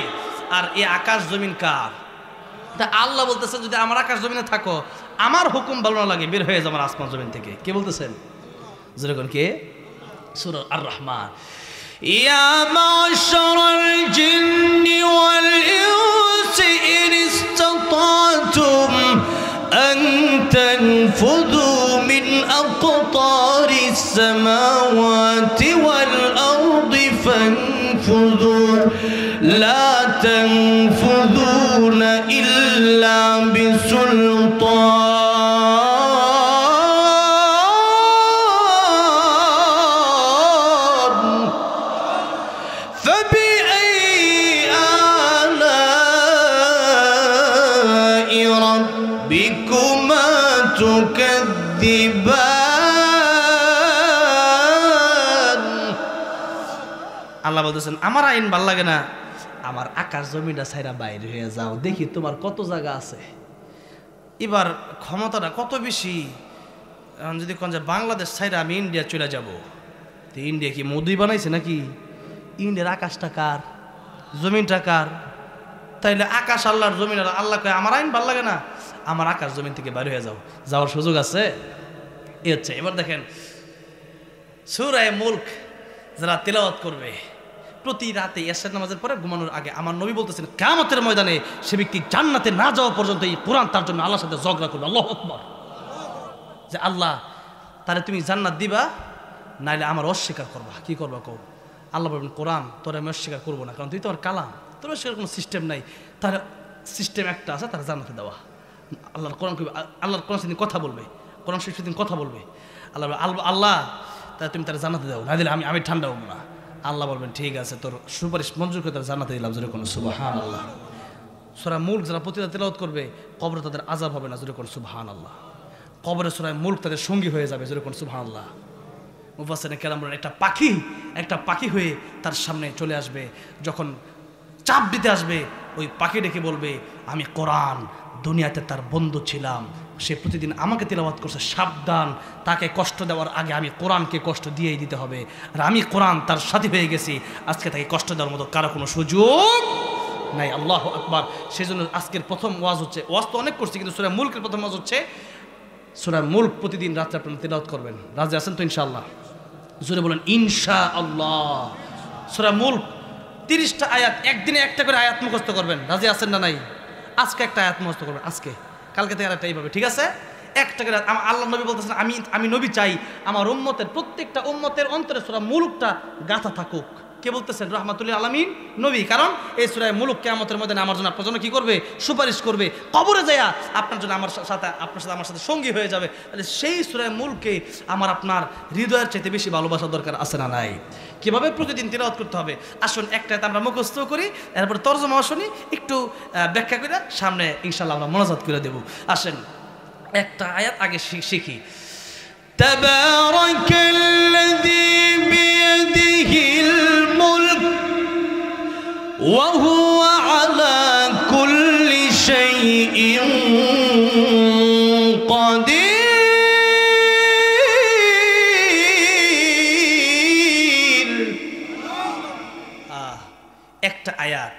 আর এই আকাশ জমিন কার? তা আল্লাহ বলতেছে যদি আমার আকাশ জমিনে থাকো, আমার হুকুম ভালো না লাগে, বের হয়ে যাও আমার আসমান জমিন থেকে। কে বলতেছেন? যেরকম কে? সূরা আর রহমান। ইয়া মাশারাল জিন্নি ওয়াল ইনসি ইন ইসতাতাতুম আন তানফুযু মিন আকতারিস সামাওয়াতি ওয়াল আরদি ফানফুযু লা তানফুযুনা ইল্লা বিসুলতান। আল্লাহ বলতেছেন আমার আইন ভাল লাগে না, আমার আকাশ জমিটা ছাইরা বাইরে হয়ে যাও, দেখি তোমার কত জায়গা আছে। এবার ক্ষমতাটা কত বেশি। যদি কোন যে বাংলাদেশ ছাইরা আমি ইন্ডিয়া চলে যাব, তো ইন্ডিয়া কি মোদি বানাইছে নাকি? ইন্ডিয়ার আকাশটা কার? জমিনটা কার? তাইলে আকাশ আল্লাহর, জমিন আল্লাহ কয় আমার আইন ভাল লাগে না, আমার আকাশ জমিন থেকে বাইরে হয়ে যাও। যাওয়ার সুযোগ আছে? এ হচ্ছে। এবার দেখেন সূরা মুলক যারা তেলাওয়াত করবে প্রতি রাতে এশার নামাজের পরে ঘুমানোর আগে, আমার নবী বলতেছেন কিয়ামতের ময়দানে সে ব্যক্তি জান্নাতে না যাওয়া পর্যন্ত এই কোরআন তার জন্য আল্লাহর সাথে ঝগড়া করবে। আল্লাহু আকবার। যে আল্লাহ তাহলে তুমি জান্নাত দিবা, নাইলে আমার অস্বীকার করবা। কি করবা কও? আল্লাহ বলবেন কোরআন তোর আমি অস্বীকার করবো না, কারণ তুই তো আমার কালাম, তোর অস্বীকার কোনো সিস্টেম নাই। তার সিস্টেম একটা আছে, তার জান্নাতে দেওয়া। আল্লাহর কোরআন কইবে, আল্লাহর কোরআন সেদিন কথা বলবে, কোরআন সেদিন কথা বলবে। আল্লাহ আল্লাহ তাহলে তুমি তার জান্নাতে দাও, না দিলে আমি ঠান্ডা হবো না। আল্লাহ বলবেন ঠিক আছে, তোর সুপারিশ মঞ্জুর করে তার জান্নাতে দিলাম। জোরে কোন সুবহানাল্লাহ। সূরা মুলক যারা প্রতিটা তেলাওয়াত করবে কবরে তাদের আযাব হবে না। জোরে কোন সুবহানাল্লাহ। কবরে সূরা মুলক তাদের সঙ্গী হয়ে যাবে। জোরে কোন সুবহানাল্লাহ। মুফাসসিরিনে কেরাম বলেন একটা পাখি হয়ে তার সামনে চলে আসবে, যখন চাপ দিতে আসবে ওই পাখি ডেকে বলবে আমি কোরআন দুনিয়াতে তার বন্ধু ছিলাম, সে প্রতিদিন আমাকে তেলাওয়াত করছে, সাবধান, তাকে কষ্ট দেওয়ার আগে আমি কোরআনকে কষ্ট দিয়েই দিতে হবে। আর আমি কোরআন তার সাথী হয়ে গেছি, আজকে তাকে কষ্ট দেওয়ার মতো কারো কোনো সুযোগ নাই। আল্লাহু আকবার। সেই জন্য আজকের প্রথম ওয়াজ হচ্ছে, ওয়াজ তো অনেক করছি, কিন্তু সূরা মুলকের প্রথম ওয়াজ হচ্ছে সূরা মুলক প্রতিদিন রাত্রে আপনারা তেলাওয়াত করবেন। রাজি আছেন তো ইনশাআল্লাহ? জোরে বলেন ইনশাআল্লাহ। সূরা মুলক 30টা আয়াত, একদিনে একটা করে আয়াত মুখস্থ করবেন। রাজি আছেন না নাই? আজকে একটা আয়াত মুখস্থ করবেন, আজকে, কালকে থেকে আরেকটা, এইভাবে, ঠিক আছে? একটা করে। আল্লাহ নবী বলতেছেন আমি নবী চাই আমার উম্মতের প্রত্যেকটা উম্মতের অন্তরে সূরা মুলকটা গাঁথা থাকুক। কে বলতেছেন? রাহমাতুল আলামিন নবী। কারণ এই সূরা মুলক কিয়ামতের ময়দানে আমার জন্য আপনার জন্য কি করবে? সুপারিশ করবে। কবরে যায়া আপনার জন্য আপনার সাথে আমার সাথে সঙ্গী হয়ে যাবে। তাহলে সেই সূরা মুলকে আমার আপনার হৃদয়ের চাইতে বেশি ভালোবাসা দরকার আছে না নাই? কিভাবে প্রতিদিন তিলাওয়াত করতে হবে আসুন একটা আমরা মুখস্থ করি, এরপরে তরজমা শুনি, একটু ব্যাখ্যা করে সামনে ইনশাআল্লাহ আমরা মোনাজাত করে দেব। আসেন একটা আয়াত আগে শিখি। তাবারাকাল্লাযী বিয়াদিহিল মুলক ওয়া হুয়া আলা কুল্লি শাইইন কাদির। একটা আয়াত,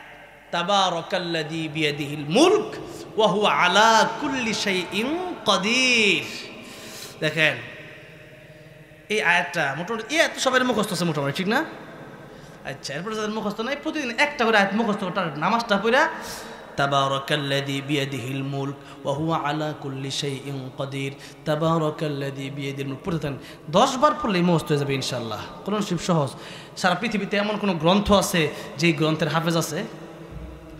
তাবারাকাল্লাযী বিয়াদিহিল মুলক ওয়া হুয়া আলা কুল্লি শাইইন কাদির। দেখেন এই আয়াতটা মোটামুটি এই আয়াত সবাই মুখস্থ আছে মোটামুটি, ঠিক না? আচ্ছা, এরপরে যাদের মুখস্থ নাই প্রতিদিন একটা করে আয়াত মুখস্থ করে নামাজটা পড়া তাবারাকাল্লাযী বিয়াদিহিল মুলক ওয়া হুয়া আলা কুল্লি শাইইন কাদির, তাবারাকাল্লাযী বিয়াদিহিল মুলক পড়তে থাকেন। 10 বার পড়লেই মুখস্থ হয়ে যাবে ইনশাআল্লাহ। কোরআন শরীফ সহজ। সারা পৃথিবীতে এমন কোনো গ্রন্থ আছে যেই গ্রন্থের হাফেজ আছে,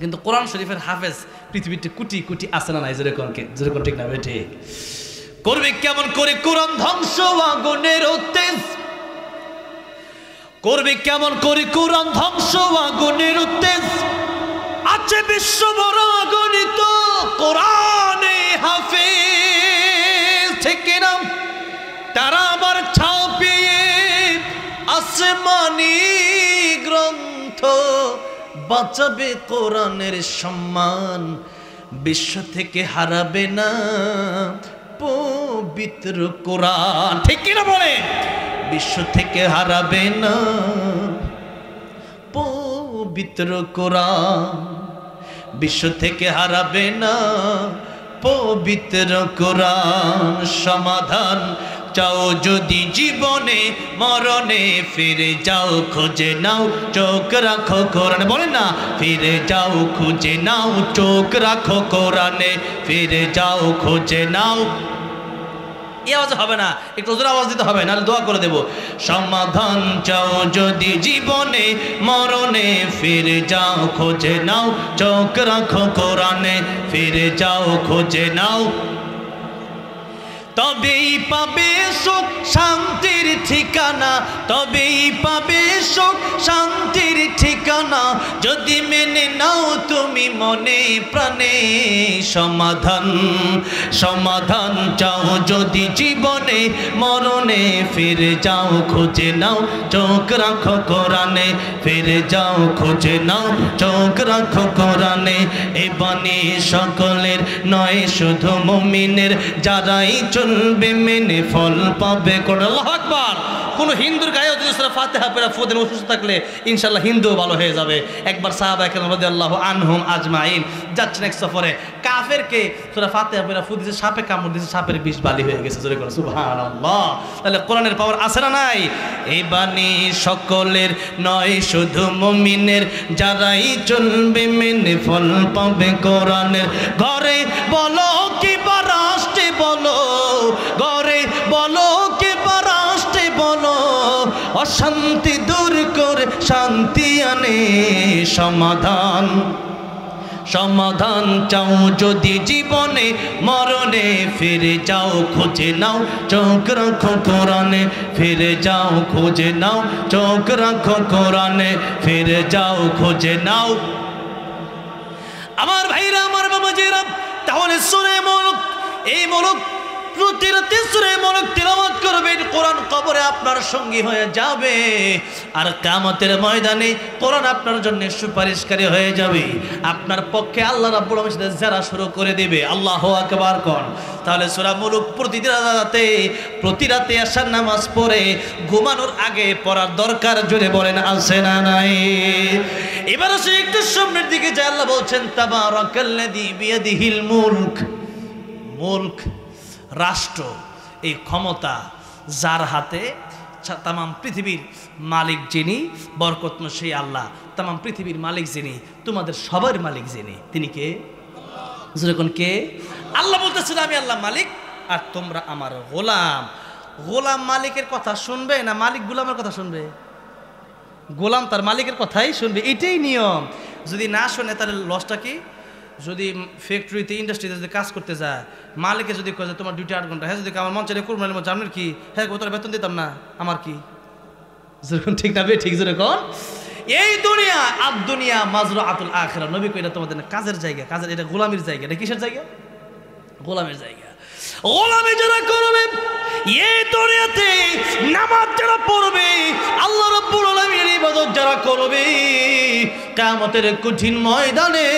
কিন্তু কোরআন শরীফের হাফেজ পৃথিবীতে কোটি কোটি আছে না নাই? যেরকম ঠিক না বেঠে? করবে কেমন করে কোরআন ধ্বংস আগুনের তেজ, করবে কেমন করে কোরআন ধ্বংস আগুনের তেজ, আছে বিশ্ব বড় গণিত কোরআনে হাফেজ। আসমানি গ্রন্থ বাঁচাবে কোরআনের সম্মান, বিশ্ব থেকে হারাবে না পবিত্র কোরআন। ঠিক কিনা বলে? বিশ্ব থেকে হারাবে না পবিত্র কোরআন, বিশ্ব থেকে হারাবে না পবিত্র কোরআন। সমাধান চাও যদি জীবনে মরণে, ফিরে যাও খুঁজে নাও চোখ রাখো কোরআনে। বলেন না, ফিরে যাও খুঁজে নাও চোখ রাখো কোরআনে, ফিরে যাও খুঁজে নাও। এই আওয়াজ হবে না, একটু জোরে আওয়াজ দিতে হবে, নাহলে দোয়া করে দেব। সমাধান চাও যদি জীবনে মরণে, ফিরে যাও খুঁজে নাও চোখ রাখো কোরআনে, ফিরে যাও খুঁজে নাও। তবেই পাবে সুখ শান্তির ঠিকানা, তবেই পাবে সুখ শান্তির ঠিকানা, যদি মেনে নাও তুমি মনে প্রাণে। সমাধান সমাধান চাও যদি জীবনে মরণে, ফিরে যাও খুঁজে নাও চোখ রাখো কোরআনে, ফিরে যাও খুঁজে নাও চোখ রাখো কোরআনে। এ বাণী সকলের নয় শুধু মুমিনের, যারাই চলবে মেনে ফল পাবে কোরআন। আল্লাহু আকবার। কোনো হিন্দুর গায়ে যদি সূরা ফাতিহা পড়া ফুদেন, অসুস্থ থাকলে ইনশাআল্লাহ হিন্দু ভালো হয়ে যাবে। একবার সাহাবায়ে কেরাম রাদিয়াল্লাহু আনহুম আজমাইন যাচ্ছেন এক সফরে, কাফেরকে সূরা ফাতিহা পড়া ফু দিয়েছে, সাপে কামড় দিয়েছে, সাপের বিষ বালি হয়ে গেছে। জোরে করে সুবহানাল্লাহ। তাহলে কোরআনের পাওয়ার আছে না নাই? এই বাণী সকলের নয় শুধু মুমিনের, যারাই চলবে মেনে ফল পাবে কোরআনের। ঘরে বলো কি বা রাষ্ট্রে বলো, ঘরে বলো কি বা রাষ্ট্রে বলো, অশান্তি দূর করে শান্তি আনে সমাধান। সমাধান চাও যদি জীবনে মরণে, ফিরে যাও খুঁজে নাও চোখ রাখো কোরআনে, ফিরে যাও খুঁজে নাও চোখ রাখো কোরআনে, ফিরে যাও খুঁজে নাও। আমার ভাইরা, আমার বাবাজিরা, তাহলে সূরা মুলক, এই মুলক প্রতি রাতে সূরা মুলক তিলাওয়াত করবেন, কোরআন কবরে আপনার সঙ্গী হয়ে যাবে, আর কিয়ামতের ময়দানে কোরআন আপনার জন্য সুপারিশকারী হয়ে যাবে। আপনার পক্ষে আল্লাহ রাব্বুল আলামিন সাথে যারা শুরু করে দিবে। আল্লাহু আকবার কোন। তাহলে সূরা মুলক প্রতি রাতে আশার নামাজ পড়ে ঘুমানোর আগে পড়ার দরকার। জোরে বলেন আছে না নাই? এবার আসে একটু সামনের দিকে যায়। আল্লাহ বলছেন তাবারাকাল্লাযী বিয়াদিহিল মুলক। মুলক রাষ্ট্র, এই ক্ষমতা যার হাতে, তামাম পৃথিবীর মালিক যিনি, বরকতময় সেই আল্লাহ। তামাম পৃথিবীর মালিক যিনি, তোমাদের সবার মালিক যিনি, তিনি কে? যখন কে? আল্লাহ বলতেছিল আমি আল্লাহ মালিক আর তোমরা আমার গোলাম। গোলাম মালিকের কথা শুনবে না মালিক গোলামের কথা শুনবে? গোলাম তার মালিকের কথাই শুনবে, এটাই নিয়ম। যদি না শোনে তাহলে লসটা কি? যদি ফ্যাক্টরিতে ইন্ডাস্ট্রিতে যদি কাজ করতে যায়, মালিকে যদি কয়ে তোমার ডিউটি 8 ঘন্টা, হ্যাঁ যদি আমার মন চাইলে করবো, জানেন কি, হ্যাঁ তোর বেতন দিতাম না, আমার কি? যেরকম ঠিক না বে ঠিক যেরকম এই দুনিয়া আর দুনিয়া মাজরুআতুল আখিরা। নবী কইরা তোমাদের না কাজের জায়গা, কাজের, এটা গোলামির জায়গা। এটা কিসের জায়গা? গোলামের জায়গা। গোলামি যারা করবে এই দুনিয়াতে, নামাজ যারা পড়বে, আল্লাহ রাব্বুল আলামিনের ইবাদত যারা করবে, কিয়ামতের কঠিন ময়দানে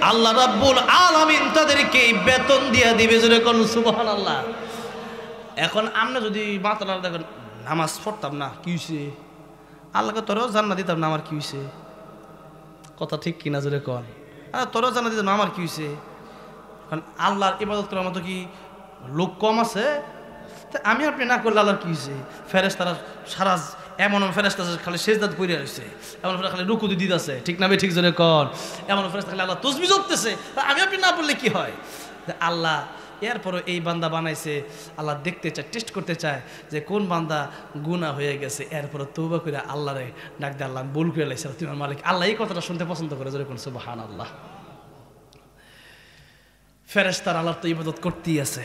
আল্লাহ রাব্বুল আলামিন তাদেরকে বেতন দিয়া দিবে। জোরে কোন সুবহানাল্লাহ। এখন আমরা যদি মাতালা দেখেন নামাজ পড়তাম না, কি হইছে? আল্লাহকে তোরও জান্নাত দিতাম না, আমার কি হইছে? কথা ঠিক কিনা? জোরে কোন। তোরও জান্নাত দিতাম না, আমার কি হইছে? কারণ আল্লাহর ইবাদত করার মতো কি লোক কম আছে? আমি আপনি না করলে আল্লাহর কি হয়েছে? ফেরেশতারা সারা এমন ফেরেশতা খালি সেজদাত করে রয়েছে, এমন খালি রুকু দিতেছে, ঠিক না? ঠিক জোরে কর। এমন ফেরেশতা খালি আল্লাহ তাসবিহ করতেছে, আমি আপনি না বললে কি হয়? আল্লাহ এরপরও এই বান্দা বানাইছে, আল্লাহ দেখতে চায়, টেস্ট করতে চায় যে কোন বান্দা গুনাহ হয়ে গেছে, এরপরও তওবা করে আল্লাহরে ডাক দিয়ে আল্লাহ ভুল করে লাইছে, তোমার মালিক। আল্লাহ এই কথাটা শুনতে পছন্দ করে। জোরে কোন সুবহানাল্লাহ। ফেরেশতারা আল্লাহর তো ইবাদত করতেই আছে।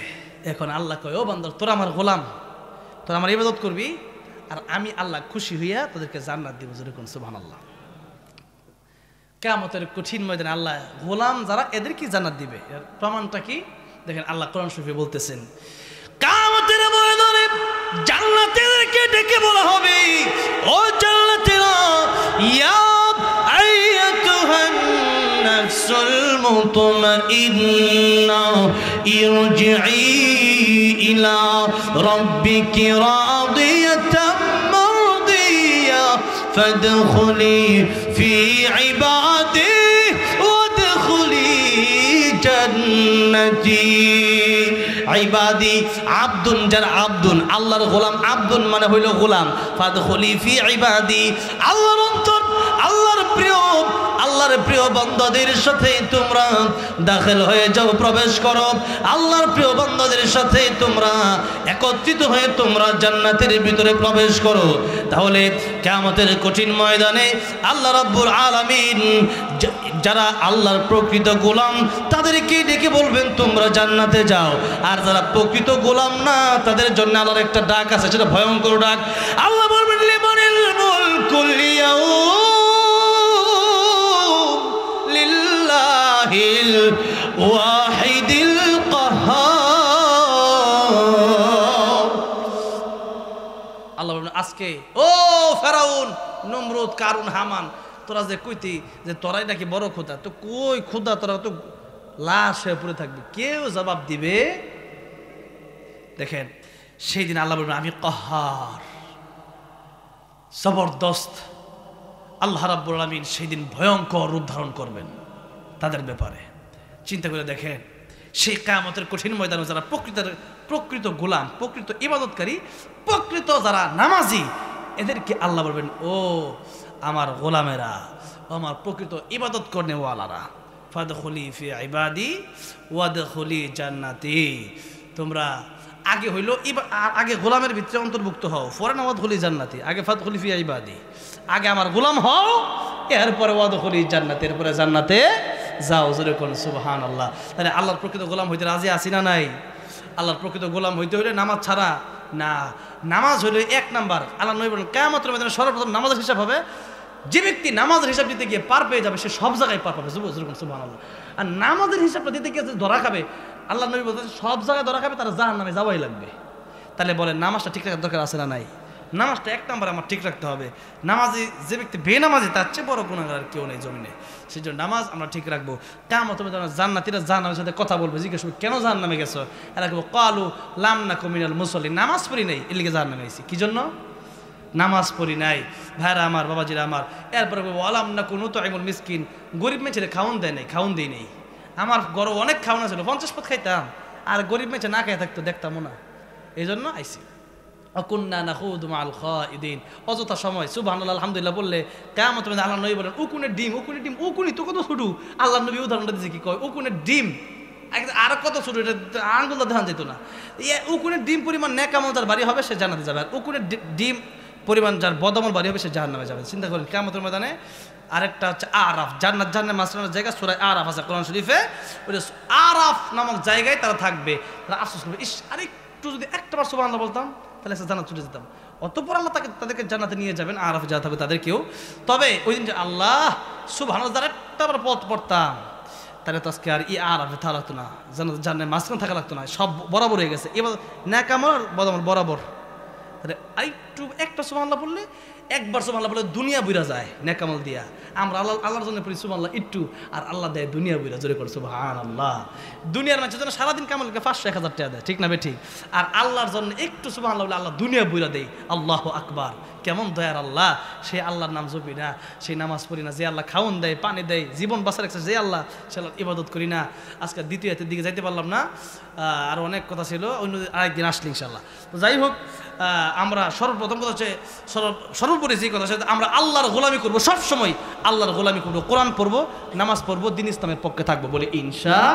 এখন আল্লাহ কয়, ও বান্দা, তোরা আমার গোলাম, তোরা আমার ইবাদত করবি, আর আমি আল্লাহ খুশি হইয়া তোদেরকে জান্নাত দিব। জোরে কোন সুবহানাল্লাহ। কিয়ামতের কঠিন ময়দানে আল্লাহ গোলাম যারা, এদেরকে জান্নাত দিবে। এর প্রমাণটা কি দেখেন, আল্লাহ কোরআন শরীফে বলতেছেন, কিয়ামতের ময়দানে জান্নাতীদেরকে ডেকে বলা হবে, ও জান্নাতীরা, ইয়া আইয়াতুহান নাফসুল মুতমাইন্না ইরজিই ইলা রাব্বিকি রাদিয়াতাম মারদিয়া ফাদখুলি ফি ইবাদি ওয়াদখুলি জান্নাতি। ইবাদি আব্দুন, যারা আব্দুন আল্লাহর গোলাম, আব্দুন মানে হইল গোলাম। ফাদখুলি ফি ইবাদি, আল্লাহর অন্তর, আল্লাহর প্রিয় বান্দাদের সাথে তোমরা দাখিল হয়ে যাও, প্রবেশ করো। আল্লাহর প্রিয় বান্দাদের সাথে তোমরা একত্রিত হয়ে তোমরা জান্নাতের ভিতরে প্রবেশ করো। তাহলে কিয়ামতের কঠিন ময়দানে আল্লাহ রাব্বুল আলামিন যারা আল্লাহর প্রকৃত গোলাম তাদেরকে ডেকে বলবেন তোমরা জান্নাতে যাও। আর যারা প্রকৃত গোলাম না তাদের জন্য আল্লাহর একটা ডাক আছে, সেটা ভয়ঙ্কর ডাক। আল্লাহ বলবেন লিমানিল মুলকুল ইয়াউম লিল্লাহিল ওয়াহিদিল কাহ্হার। আল্লাহ বলবেন আজকে ও ফেরাউন, নমরুদ, কারুন, হামান, তোরা যে কইতি যে তোরাই নাকি বড় খোদা, তো কই খোদা, তোরা তো লাশ হয়ে পড়ে থাকবে, কেউ জবাব দিবে? দেখেন সেই দিন আল্লাহ বলবেন আমি কাহ্হার, জবরদস্ত। আল্লাহ রাব্বুল আলামিন সেই দিন ভয়ঙ্কর রূপ ধারণ করবেন তাদের ব্যাপারে। চিন্তা করে দেখেন সেই কিয়ামতের কঠিন ময়দানে যারা প্রকৃত গোলাম, প্রকৃত ইবাদতকারী, প্রকৃত যারা নামাজি, এদেরকে আল্লাহ বলবেন ও আমার গোলামেরা, আমার প্রকৃত ইবাদত করনেওয়ালারা, ফাদখুলি ফি ইবাদি ওয়াদখুলি জান্নাতি। তোমরা আগে হইল আগে গোলামের ভিতরে অন্তর্ভুক্ত হও, পরে না ওয়াদখুলি জান্নাতি। আগে ফাদখুলি ফি ইবাদি, আগে আমার গোলাম হও, এরপরে ওয়াদখুলি জান্নাতি, এরপরে জান্নাতে যাও। জোরে কোন সুবহানাল্লাহ। তাহলে আল্লাহর প্রকৃত গোলাম হইতে রাজি আছি না নাই? আল্লাহর প্রকৃত গোলাম হইতে হইলে নামাজ ছাড়া না, নামাজ হইলে এক নাম্বার। আল্লাহ নবী বলেন কিয়ামতের ময়দানে সর্বপ্রথম নামাজের হিসাব হবে। যে ব্যক্তি নামাজের হিসাব দিতে গিয়ে পার পেয়ে যাবে সে সব জায়গায় পার পাবে। সুবহানাল্লাহ। আর নামাজের হিসাবটা দিতে গিয়ে ধরা খাবে, আল্লাহ নবী বলতেন সব জায়গায় ধরা খাবে, তারা জাহান্নামে যাওয়াই লাগবে। তাহলে বলেন নামাজটা ঠিক রাখার দরকার আছে না নাই? নামাজটা এক নাম্বার আমার ঠিক রাখতে হবে। নামাজি যে ব্যক্তি বেনামাজি তার চেয়ে বড় গুনাহগার আর কেউ নেই জমিনে। সেই জন্য নামাজ আমরা ঠিক রাখবো। কিয়ামতের ময়দানে জান্নাতীরা জাহান্নামের সাথে কথা বলবে, জিজ্ঞেস করবে কেন জাহান্নামে গেছো? এরা বলবে ক্বালু লাম নাকু মিনাল মুসাল্লিন, নামাজ পড়ি নাই এর লিগে জাহান্নামে গেছি। কি জন্য? নামাজ পড়ি নাই। ভাইরা আমার, বাবাজিরা আমার। এরপরে বলবো আলাম নাকু নুতইমুল মিসকিন, গরিব মেয়েছেলে খাওয়ান দেয় নাই, খাওয়ান দেই নেই। আমার গরু অনেক খাওয়ানো ছিল, 50 পথ খাইতাম, আর গরিব মেয়েছে না খাই থাকতো, দেখতামও না, এই জন্য আইসি। অকুন্না নাখুদু মাল খাইদিন, অযথা সময় সুবহানাল্লাহ আলহামদুলিল্লাহ বললে কিয়ামতের মধ্যে আল্লাহ নবী বলেন উকুনের ডিম, উকুনের ডিম, উকুনি তো কত ছোট। আল্লাহ নবী উদাহরণটা দিয়েছে কি কয়, উকুনের ডিম আর কত ছোট, এটা আঙ্গুল ধান যেত না। উকুনের ডিম পরিমাণ নেক আমল যার বাড়ি হবে সে জান্নাতে যাবে, আর উকুনের ডিম পরিমাণ যার বদমল বাড়ি হবে সে জাহান্নামে যাবে। চিন্তা করেন কিয়ামতের ময়দানে। আরেকটা হচ্ছে আরাফ, জান্নাত জাহান্নামের মাঝখানের জায়গা সূরা আরাফ আছে কোরআন শরীফে, ওই আরাফ নামক জায়গায় তারা থাকবে। তারা আফসোস করবে, ইস আরেকটু যদি একটাবার সুবহানাল্লাহ বলতাম তাহলে সে জান্নাত চলে যেতাম। অতঃপর আল্লাহ তাদেরকে জান্নাতে নিয়ে যাবেন, আরাফে যাওয়া থাকবে তাদেরকেও। তবে ওই দিন যে আল্লাহ সুবহানাল্লাহ যারা একটাবার পথ পড়তাম তাহলে তো আজকে আর আরাফে থাকা লাগতো না, জান্নাত জাহান্নামের মাঝখানে থাকা লাগতো না, সব বরাবর হয়ে গেছে। এবার নেক আমল বদমল বরাবর। তাহলে আরেকটু একটা সুবহানাল্লাহ বললে, একবার সুবহানাল্লাহ বলে দুনিয়া বুইরা যায় নেক আমল দিয়া। আমরা আল্লাহর জন্য পড়ি সুবহানাল্লাহ একটু, আর আল্লাহ দেয় দুনিয়া বুইরা। জোরে করে সুবহানাল্লাহ। দুনিয়ার মানুষের জন্য সারাদিন কামালকে 500-1000 টাকা দেয়, ঠিক না বে ঠিক? আর আল্লাহর জন্য একটু সুবহানাল্লাহ বলে আল্লাহ দুনিয়া বুইরা দেয়। আল্লাহু আকবার। কেমন দয়ার আল্লাহ! সেই আল্লাহর নাম জপি না, সেই নামাজ পড়ি না, যে আল্লাহ খাওন দেয়, পানি দেয়, জীবন বাঁচা রাখছে যে আল্লাহ, সে আল্লাহর ইবাদত করি না। আজকে দ্বিতীয় হাতের দিকে যাইতে পারলাম না, আর অনেক কথা ছিল, অন্য আরেকদিন আসলে ইনশাআল্লাহ। তো যাই হোক, আমরা সর্বপ্রথম কথা হচ্ছে, সর্বোপরি যে কথা হচ্ছে আমরা আল্লাহর গোলামি করবো, সবসময় আল্লাহর গোলামি করবো, কোরআন পড়বো, নামাজ পড়বো, দ্বীন ইসলামের পক্ষে থাকবো বলে ইনশাআল্লাহ।